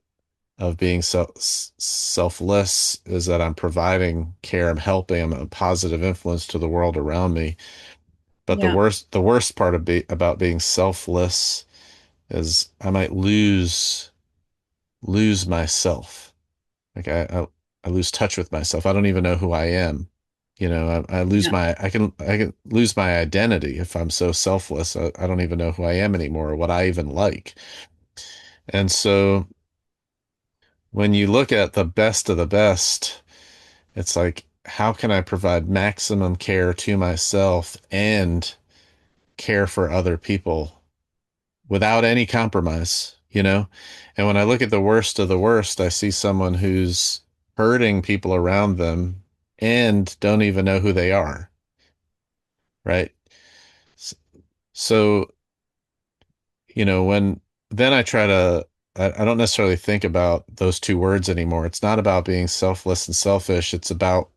of being selfless is that I'm providing care, I'm helping, I'm a positive influence to the world around me. But Yeah. the worst part about being selfless is I might lose myself. Like I lose touch with myself. I don't even know who I am. Yeah. I can lose my identity if I'm so selfless. I don't even know who I am anymore or what I even like. And so when you look at the best of the best, it's like, how can I provide maximum care to myself and care for other people without any compromise, And when I look at the worst of the worst, I see someone who's hurting people around them and don't even know who they are, right? So, when then I try to, I don't necessarily think about those two words anymore. It's not about being selfless and selfish. It's about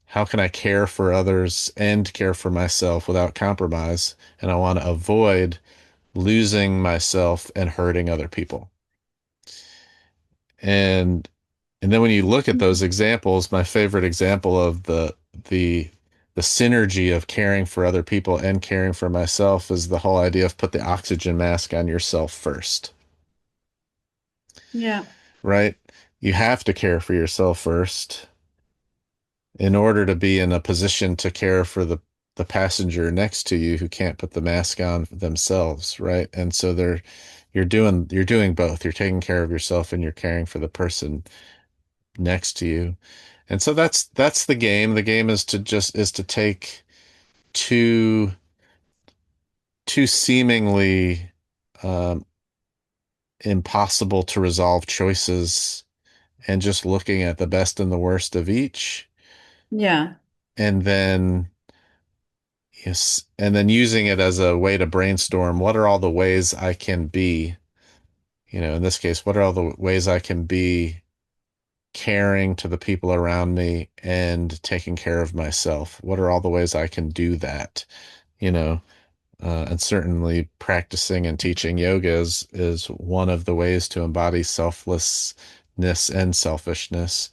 how can I care for others and care for myself without compromise? And I want to avoid losing myself and hurting other people. And and then when you look at those examples, my favorite example of the the synergy of caring for other people and caring for myself is the whole idea of put the oxygen mask on yourself first, Yeah. right? You have to care for yourself first in order to be in a position to care for the passenger next to you who can't put the mask on themselves, right? And so you're doing both. You're taking care of yourself and you're caring for the person next to you. And so that's the game. The game is to take two two seemingly um, impossible to resolve choices and just looking at the best and the worst of each, Yeah. and then yes, and then using it as a way to brainstorm what are all the ways I can be, in this case, what are all the ways I can be caring to the people around me and taking care of myself? What are all the ways I can do that? You know, and certainly practicing and teaching yoga is one of the ways to embody selflessness and selfishness.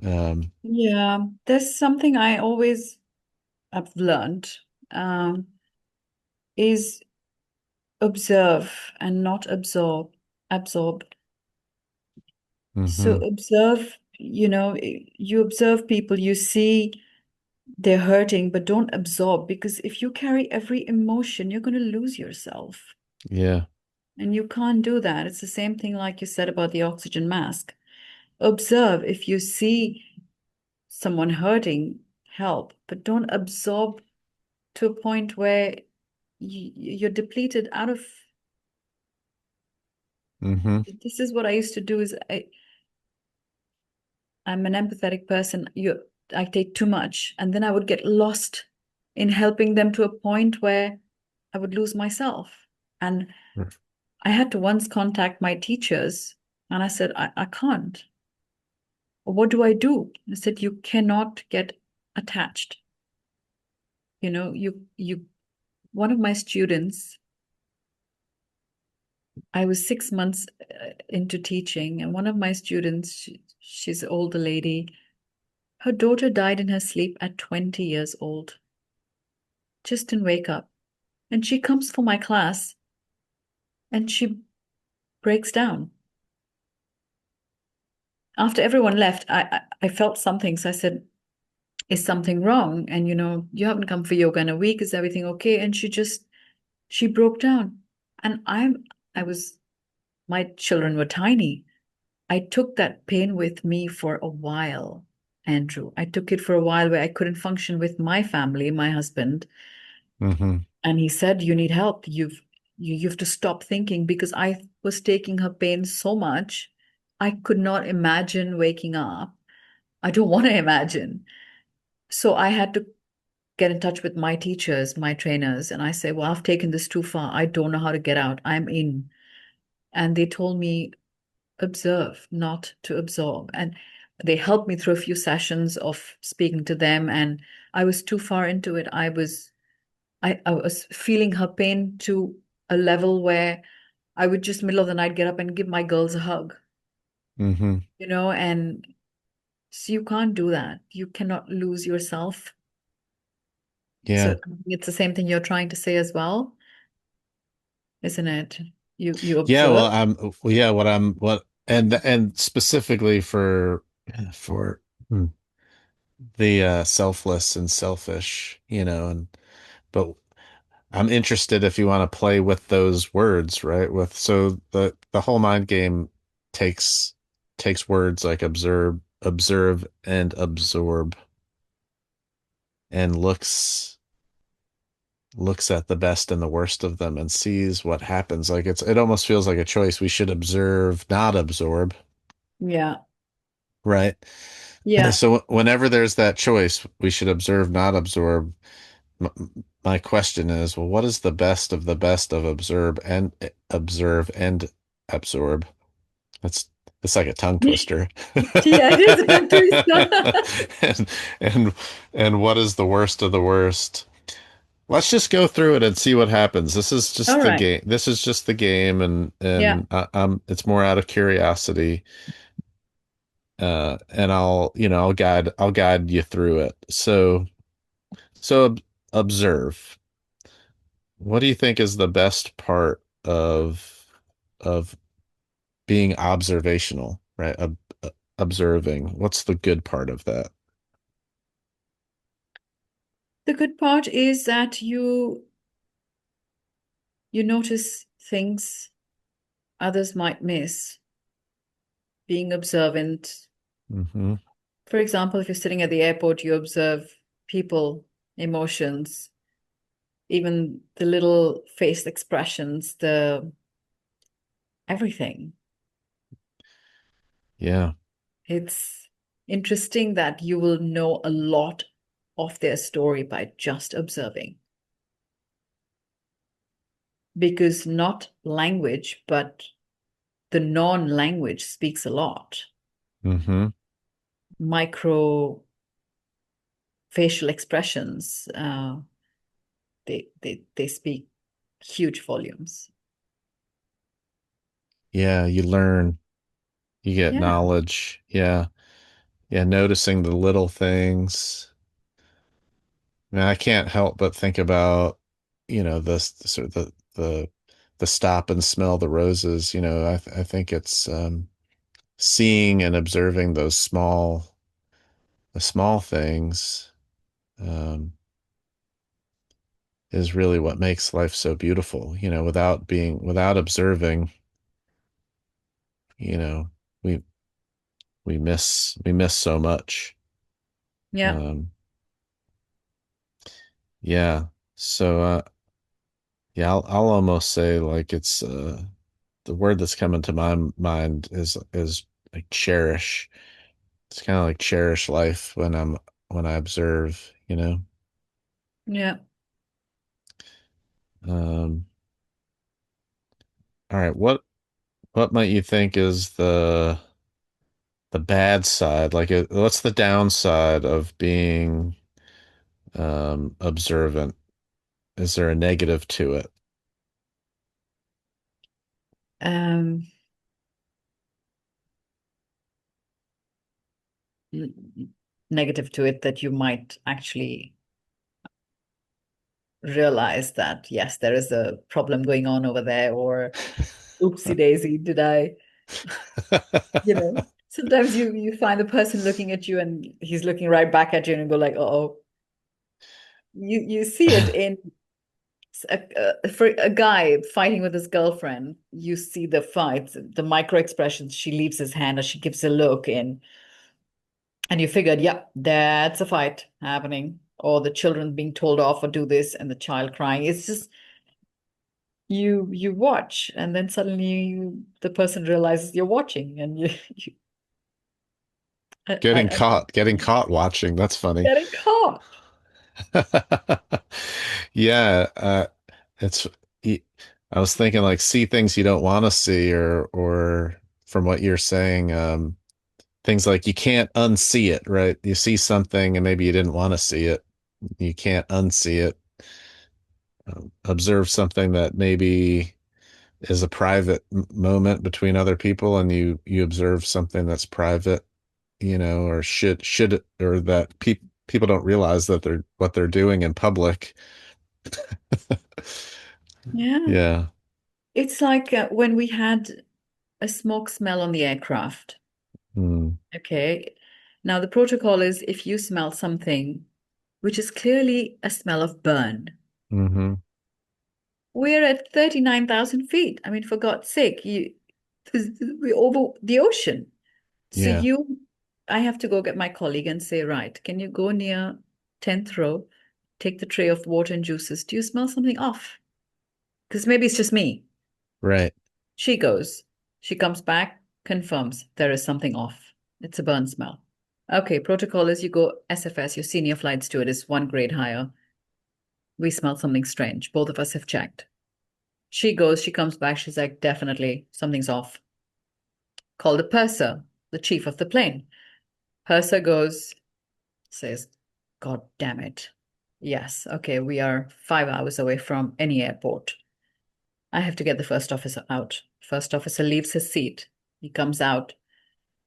Um, Yeah. There's something I always have learned, um, is observe and not absorb. Absorb. So mhm. observe, you observe people, you see they're hurting, but don't absorb, because if you carry every emotion, you're going to lose yourself. Yeah. And you can't do that. It's the same thing like you said about the oxygen mask. Observe. If you see someone hurting, help, but don't absorb to a point where you're depleted out of. Mhm. This is what I used to do is I'm an empathetic person. I take too much, and then I would get lost in helping them to a point where I would lose myself. And I had to once contact my teachers, and I said, I can't. What do I do? I said, you cannot get attached. You one of my students, I was 6 months into teaching, and one of my students, she's an older lady. Her daughter died in her sleep at 20 years old. Just didn't wake up. And she comes for my class and she breaks down. After everyone left, I felt something. So I said, is something wrong? And you haven't come for yoga in a week. Is everything okay? And she broke down. And I was, my children were tiny. I took that pain with me for a while, Andrew. I took it for a while where I couldn't function with my family, my husband. Mhm. And he said, you need help. You have to stop thinking, because I was taking her pain so much. I could not imagine waking up. I don't want to imagine. So I had to get in touch with my teachers, my trainers, and I say, well, I've taken this too far. I don't know how to get out. I'm in. And they told me, observe, not to absorb. And they helped me through a few sessions of speaking to them. And I was too far into it. I was feeling her pain to a level where I would just middle of the night get up and give my girls a hug, Mhm. and so you can't do that. You cannot lose yourself. So Yeah. I think it's the same thing you're trying to say as well, isn't it? You Yeah, observe. what and specifically for hmm, the selfless and selfish, and but I'm interested if you want to play with those words, right? With so the whole mind game takes words like observe and absorb and looks at the best and the worst of them and sees what happens. Like it almost feels like a choice. We should observe, not absorb, Yeah. right? Yeah. So whenever there's that choice, we should observe, not absorb. My question is, well, what is the best of observe and absorb? That's it's like a tongue twister. Yeah, it is a tongue twister. and and and what is the worst of the worst? Let's just go through it and see what happens. This is All just the right. game. This is just the game, and Yeah. it's more out of curiosity. And I'll guide you through it. So observe. What do you think is the best part of being observational, right? Observing. What's the good part of that? The good part is that you notice things others might miss, being observant. Hmm. For example, if you're sitting at the airport, you observe people, emotions, even the little face expressions, the everything. Yeah. It's interesting that you will know a lot of their story by just observing. Because not language, but the non-language speaks a lot. Mm-hmm. Micro facial expressions, they speak huge volumes. Yeah, you learn, you get Yeah, knowledge. Yeah. Yeah, noticing the little things. I mean, I can't help but think about, this sort of the stop and smell the roses. I think it's seeing and observing the small things um, is really what makes life so beautiful. Without observing, you know, we we miss so much. yeah, Um, yeah. So yeah, I'll almost say like it's the word that's coming to my mind is like cherish. It's kind of like cherish life when I observe. yeah. Um, all right, what might you think is the bad side? Like, what's the downside of being observant? Is there a negative to it? Um, Negative to it that you might actually realize that yes, there is a problem going on over there, or oopsie daisy, did I, sometimes you find the person looking at you and he's looking right back at you and you go like, oh, you see it in for a guy fighting with his girlfriend. You see the fights, the micro expressions. She leaves his hand or she gives a look in, and you figured, yeah, that's a fight happening, or the children being told off or do this, and the child crying. It's just you watch, and then suddenly the person realizes you're watching, and you Getting I getting caught watching. That's funny. getting caught. Yeah, it's. y- I was thinking like see things you don't want to see, or from what you're saying, things like you can't unsee it, right? You see something and maybe you didn't want to see it. You can't unsee it. Observe something that maybe is a private moment between other people, and you observe something that's private, or or that people don't realize that they're what they're doing in public. Yeah, Yeah. it's like when we had a smoke smell on the aircraft. Mm, Okay, now the protocol is if you smell something which is clearly a smell of burn. hmm. We're at 39,000 feet. I mean, for God's sake, we're over the ocean. So Yeah. I have to go get my colleague and say, right, can you go near 10th row, take the tray of water and juices? Do you smell something off? Because maybe it's just me. Right. She goes, she comes back, confirms there is something off. It's a burn smell. Okay, protocol is you go SFS, your senior flight steward is one grade higher. We smell something strange. Both of us have checked. She goes, she comes back, she's like, definitely something's off. Call the purser, the chief of the plane. Purser goes, says, God damn it. Yes, okay, we are 5 hours away from any airport. I have to get the first officer out. First officer leaves his seat. He comes out,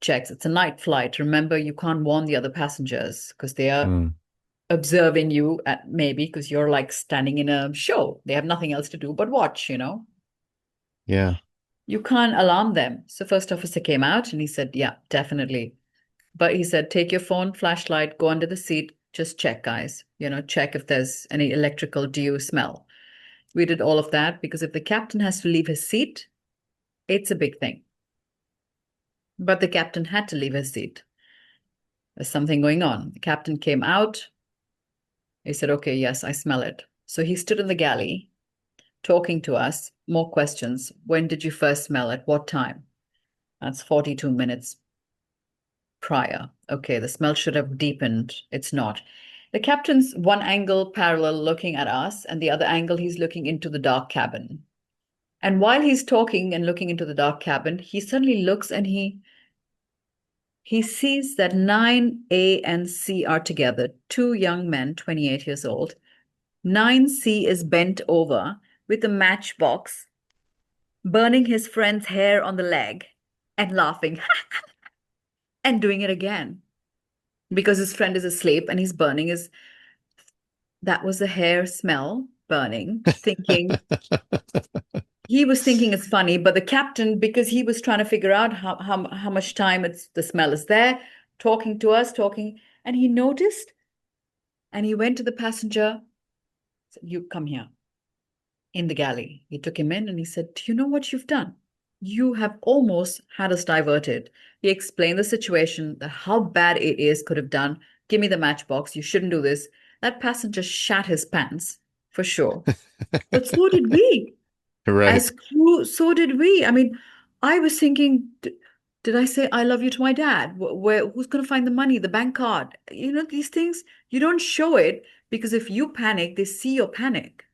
checks. It's a night flight. Remember, you can't warn the other passengers because they are Mm, observing you at maybe because you're like standing in a show. They have nothing else to do but watch. yeah. You can't alarm them. So first officer came out and he said, yeah, definitely. But he said, take your phone, flashlight, go under the seat, just check, guys. Check if there's any electrical dew smell. We did all of that because if the captain has to leave his seat, it's a big thing. But the captain had to leave his seat. There's something going on. The captain came out. He said, okay, yes, I smell it. So he stood in the galley talking to us. More questions. When did you first smell it? What time? That's 42 minutes. prior. Okay, the smell should have deepened. It's not. The captain's one angle parallel looking at us, and the other angle he's looking into the dark cabin. And while he's talking and looking into the dark cabin, he suddenly looks and he sees that 9A and C are together, two young men, 28 years old. 9C is bent over with a matchbox, burning his friend's hair on the leg and laughing and doing it again because his friend is asleep and he's burning his. That was the hair smell burning, thinking he was thinking it's funny, but the captain, because he was trying to figure out how much time it's the smell is there, talking to us, talking, and he noticed and he went to the passenger, said, "You come here." In the galley. He took him in and he said, "Do you know what you've done? You have almost had us diverted." He explained the situation, that how bad it is, could have done. "Give me the matchbox. You shouldn't do this." That passenger shat his pants for sure. But so did we. Right. As crew, so did we. I mean, I was thinking, did I say I love you to my dad? Who's going to find the money, the bank card? You know, these things, you don't show it because if you panic, they see your panic.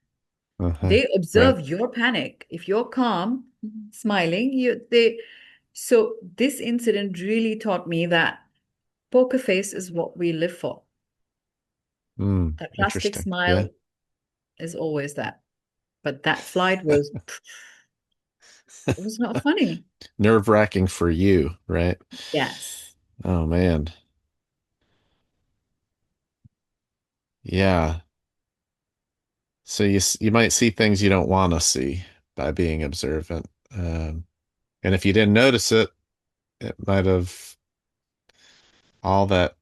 Uh-huh. They Right. observe your panic. If you're calm, smiling, they. So this incident really taught me that poker face is what we live for. That plastic Interesting. Yeah. smile is always that. But that flight was, it was not funny. Nerve-wracking for you, right? Yes. Oh man. Yeah. So you might see things you don't want to see by being observant. And if you didn't notice it, it might have all that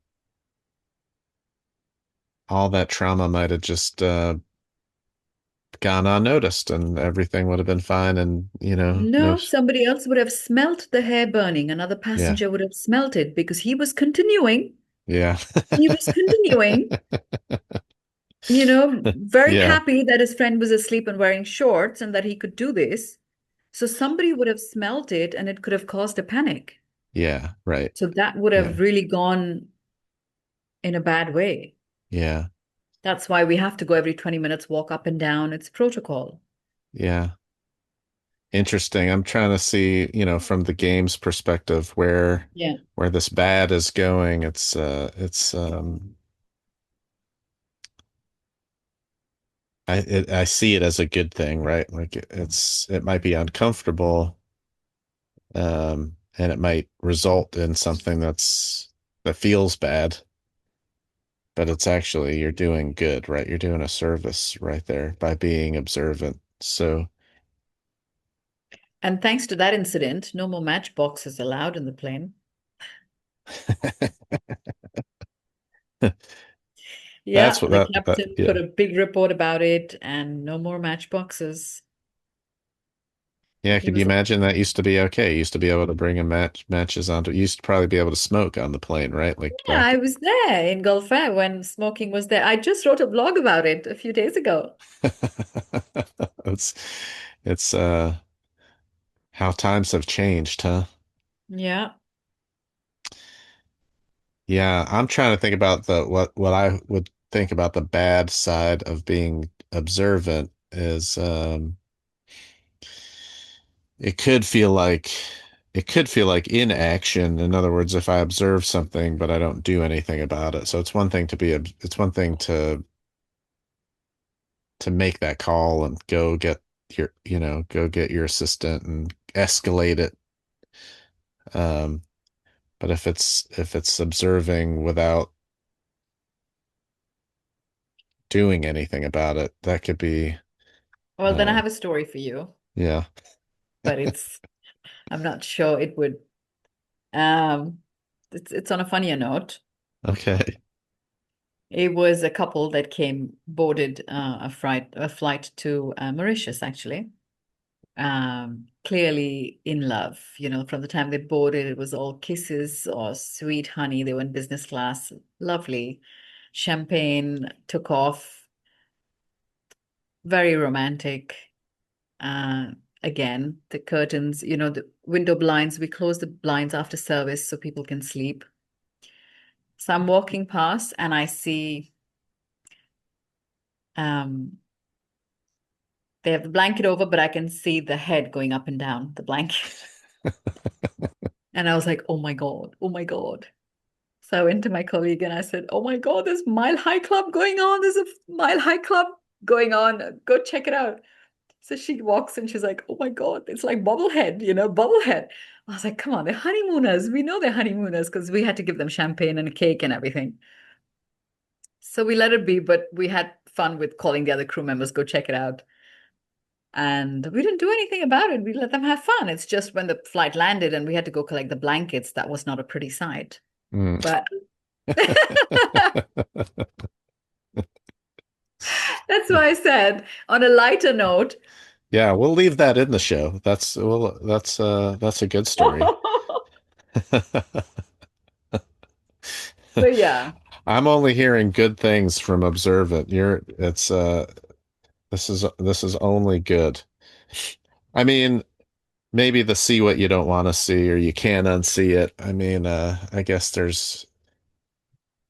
all that trauma might have just gone unnoticed and everything would have been fine and no. No, somebody else would have smelt the hair burning. Another Yeah. passenger would have smelt it because he was continuing. Yeah. He was continuing, very Yeah. happy that his friend was asleep and wearing shorts and that he could do this. So somebody would have smelt it and it could have caused a panic. Yeah. Right. So that would Yeah. have really gone in a bad way. Yeah. That's why we have to go every 20 minutes, walk up and down. It's protocol. Yeah. Interesting. I'm trying to see, from the game's perspective Yeah. where this bad is going. It's I see it as a good thing, right? Like it might be uncomfortable, and it might result in something that feels bad, but it's actually you're doing good, right? You're doing a service right there by being observant. So And thanks to that incident, no more matchboxes allowed in the plane. that's Yeah, what the that captain put yeah. a big report about it and no more matchboxes. Yeah, He could you was, imagine that used to be okay? You used to be able to bring a matches onto. You used to probably be able to smoke on the plane, right? Like yeah, back. I was there in Gulf Air when smoking was there. I just wrote a blog about it a few days ago. It's it's how times have changed, huh? Yeah. Yeah, I'm trying to think about the what I would think about the bad side of being observant is it could feel like it could feel like inaction. In other words, if I observe something but I don't do anything about it. So it's one thing to it's one thing to make that call and go get your assistant and escalate it. Um, but if it's observing without doing anything about it, that could be Well, then I um, have a story for you, yeah. but I'm not sure it would, um, it's on a funnier note. Okay. It was a couple that boarded a flight to Mauritius, actually. Clearly in love. From the time they boarded, it was all kisses or sweet honey. They were in business class, lovely. Champagne took off, very romantic. Uh, Again, the curtains, the window blinds, we close the blinds after service so people can sleep. So I'm walking past and I see um they have the blanket over, but I can see the head going up and down the blanket. And I was like, oh my God, oh my God. So I went to my colleague and I said, oh my God, there's Mile High Club going on. There's a Mile High Club going on. Go check it out. So she walks and she's like, oh my God, it's like bobblehead, bobblehead. I was like, come on, they're honeymooners. We know they're honeymooners because we had to give them champagne and a cake and everything. So we let it be, but we had fun with calling the other crew members, go check it out. And we didn't do anything about it. We let them have fun. It's just when the flight landed and we had to go collect the blankets, that was not a pretty sight. Mm. But that's why I said, on a lighter note. Yeah, we'll leave that in the show. That's a good story. So yeah, I'm only hearing good things from Observant. This is only good. I mean, maybe the see what you don't want to see or you can't unsee it. I mean, I guess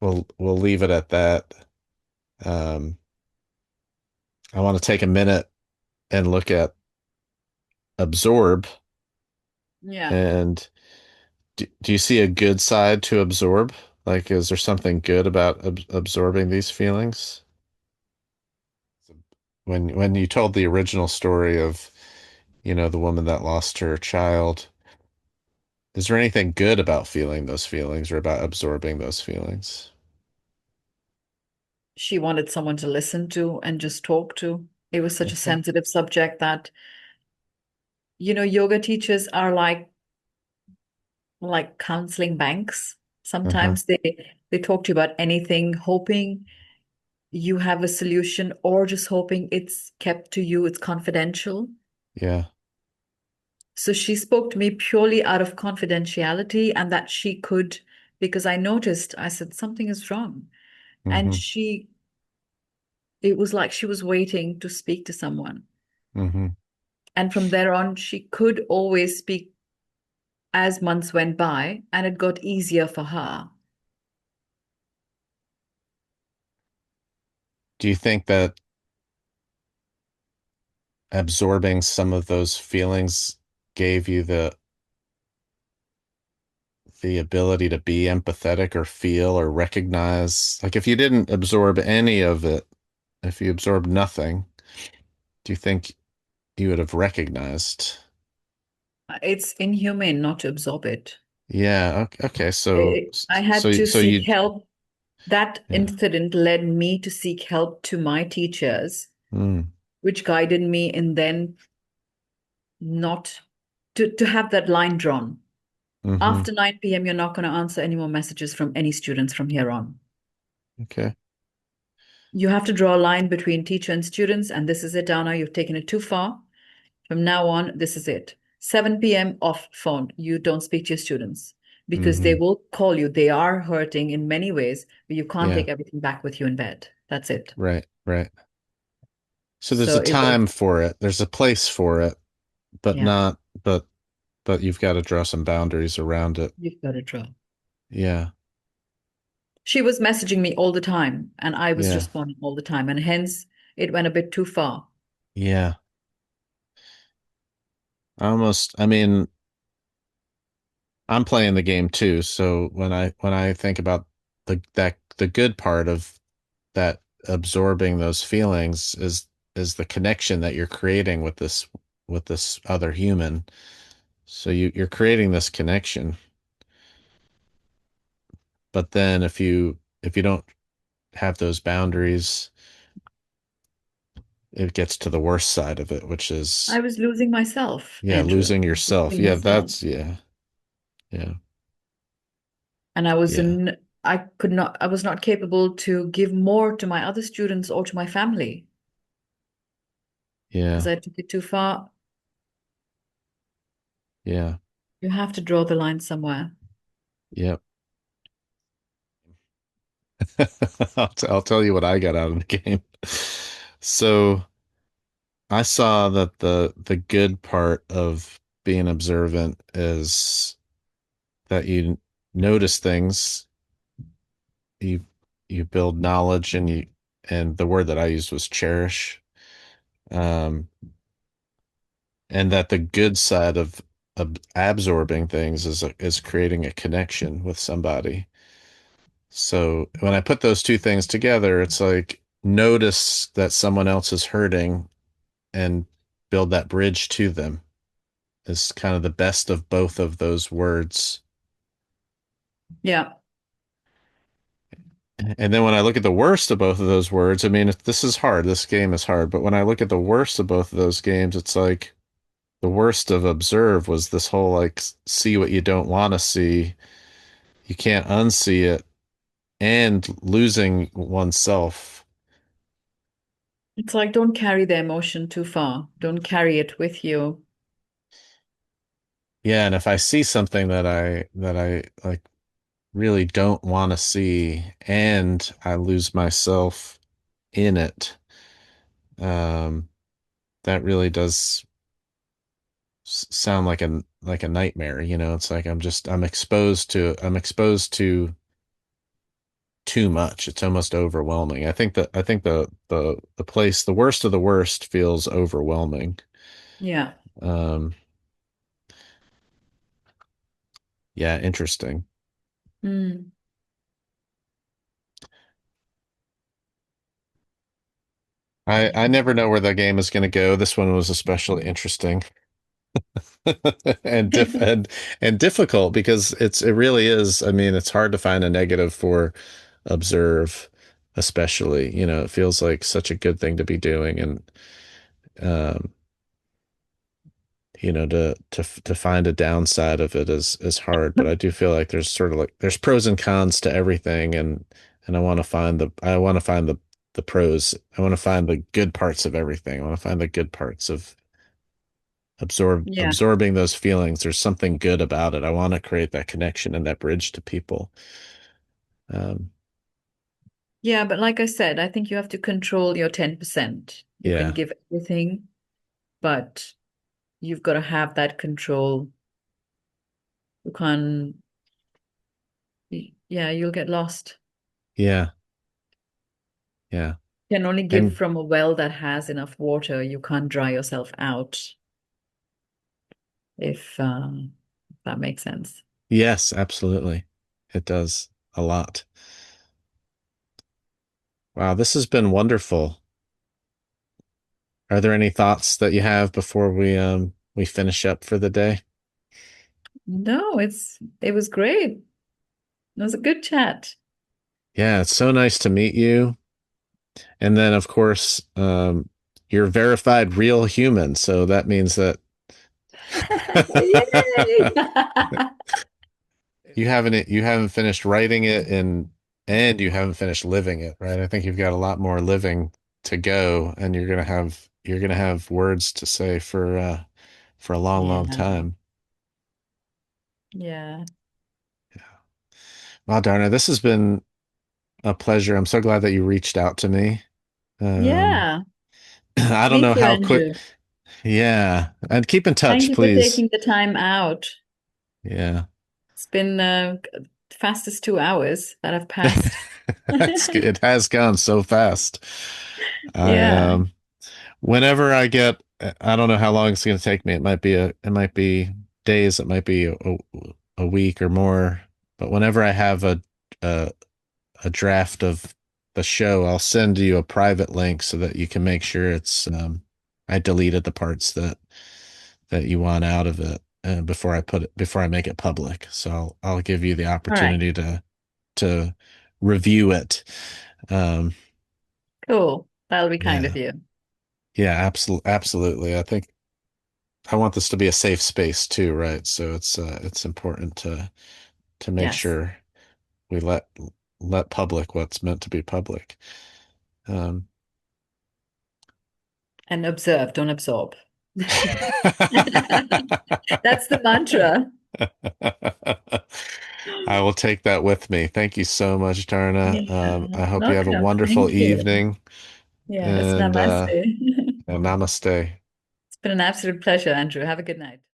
we'll leave it at that. Um, I want to take a minute and look at absorb. yeah. And do you see a good side to absorb? Like, is there something good about absorbing these feelings? When you told the original story of, the woman that lost her child, is there anything good about feeling those feelings or about absorbing those feelings? She wanted someone to listen to and just talk to. It was such a Okay. sensitive subject that, yoga teachers are like counseling banks. Uh-huh. Sometimes they talk to you about anything, hoping you have a solution or just hoping it's kept to you, it's confidential. Yeah. So she spoke to me purely out of confidentiality and that she could, because I noticed, I said, something is wrong. And Mm-hmm. it was like she was waiting to speak to someone. Mm-hmm. And from there on, she could always speak as months went by, and it got easier for her. Do you think that absorbing some of those feelings gave you the ability to be empathetic or feel or recognize? Like if you didn't absorb any of it, if you absorbed nothing, do you think you would have recognized? It's inhumane not to absorb it. Yeah. Okay. Okay. So, I had so, to so seek you, help. That yeah. incident led me to seek help to my teachers, Mm, which guided me in then not to have that line drawn. mm-hmm. After 9 p.m., you're not going to answer any more messages from any students from here on. Okay. You have to draw a line between teacher and students, and this is it, Dana. You've taken it too far. From now on, this is it. 7 p.m. off phone. You don't speak to your students because they Mm-hmm. will call you. They are hurting in many ways, but you can't Yeah. take everything back with you in bed. That's it. Right. Right. So there's So a it was, time for it. There's a place for it, but yeah, not, but you've got to draw some boundaries around it. you've got to draw. Yeah. She was messaging me all the time, and I was Yeah. responding all the time, and hence it went a bit too far. Yeah. I mean, I'm playing the game too, so when I think about the good part of that absorbing those feelings is the connection that you're creating with this other human. So you're creating this connection, but then if you don't have those boundaries, it gets to the worst side of it, which I is was losing myself, yeah, Andrew. losing I was yourself. losing Yeah, myself. that's yeah, yeah, And I was yeah, in, I was not capable to give more to my other students or to my family because yeah, I took it too far. yeah, You have to draw the line somewhere. yeah. I'll tell you what I got out of the game. So I saw that the good part of being observant is that you notice things you you build knowledge, and the word that I used was cherish. Um, and that the good side of absorbing things is creating a connection with somebody. So when I put those two things together, it's like notice that someone else is hurting and build that bridge to them is kind of the best of both of those words. Yeah. And then when I look at the worst of both of those words, I mean, this is hard. This game is hard. But when I look at the worst of both of those games, it's like the worst of observe was this whole like see what you don't want to see. You can't unsee it, and losing oneself. It's like don't carry the emotion too far. Don't carry it with you. Yeah, and if I see something that I like really don't want to see and I lose myself in it, um, that really does sound like a nightmare, you know. It's like I'm exposed to too much. It's almost overwhelming. I think the place, the worst of the worst feels overwhelming. Yeah. Um, yeah, interesting. Mm. I never know where the game is going to go. This one was especially interesting and diff and difficult because it really is. I mean, it's hard to find a negative for observe, especially. You know, it feels like such a good thing to be doing, and um, to find a downside of it is hard. But I do feel like there's sort of like there's pros and cons to everything, and I want to find the pros. I want to find the good parts of everything. I want to find the good parts of Yeah. absorbing those feelings. There's something good about it. I want to create that connection and that bridge to people. Um, Yeah, but like I said, I think you have to control your 10%. You can yeah, give everything, but you've got to have that control. You can't, yeah, you'll get lost. yeah, yeah, You can only give and from a well that has enough water. You can't dry yourself out if that makes sense. yes, absolutely, it does a lot. Wow, this has been wonderful. Are there any thoughts that you have before we finish up for the day? No, it was great. It was a good chat. Yeah, it's so nice to meet you. And then, of course, you're a verified real human, so that means that Yay! you haven't finished writing it and you haven't finished living it, right? I think you've got a lot more living to go, and you're gonna have words to say for a long, long Yeah. time. Yeah. Wow, Darna, this has been a pleasure. I'm so glad that you reached out to me. Um, Yeah. I don't Me know too, how quick. Andrew. Yeah, and keep in Thank touch, you for please. taking the time out. Yeah. It's been fastest 2 hours that have passed. It has gone so fast. I Yeah. whenever I don't know how long it's going to take me. It might be days, it might be a week or more. But whenever I have a a draft of the show, I'll send you a private link so that you can make sure I deleted the parts that you want out of it before I make it public. So I'll give you the All right. opportunity to review it. Um, Cool. That'll be kind of yeah, you. yeah, absolutely. I think I want this to be a safe space too, right? So it's important to make Yes. sure we let public what's meant to be public. Um, And observe, don't absorb. That's the mantra. I will take that with me. Thank you so much, Darna. Yeah. I hope you have a Welcome. wonderful Thank you. evening Yes. and Namaste. namaste. It's been an absolute pleasure, Andrew. Have a good night.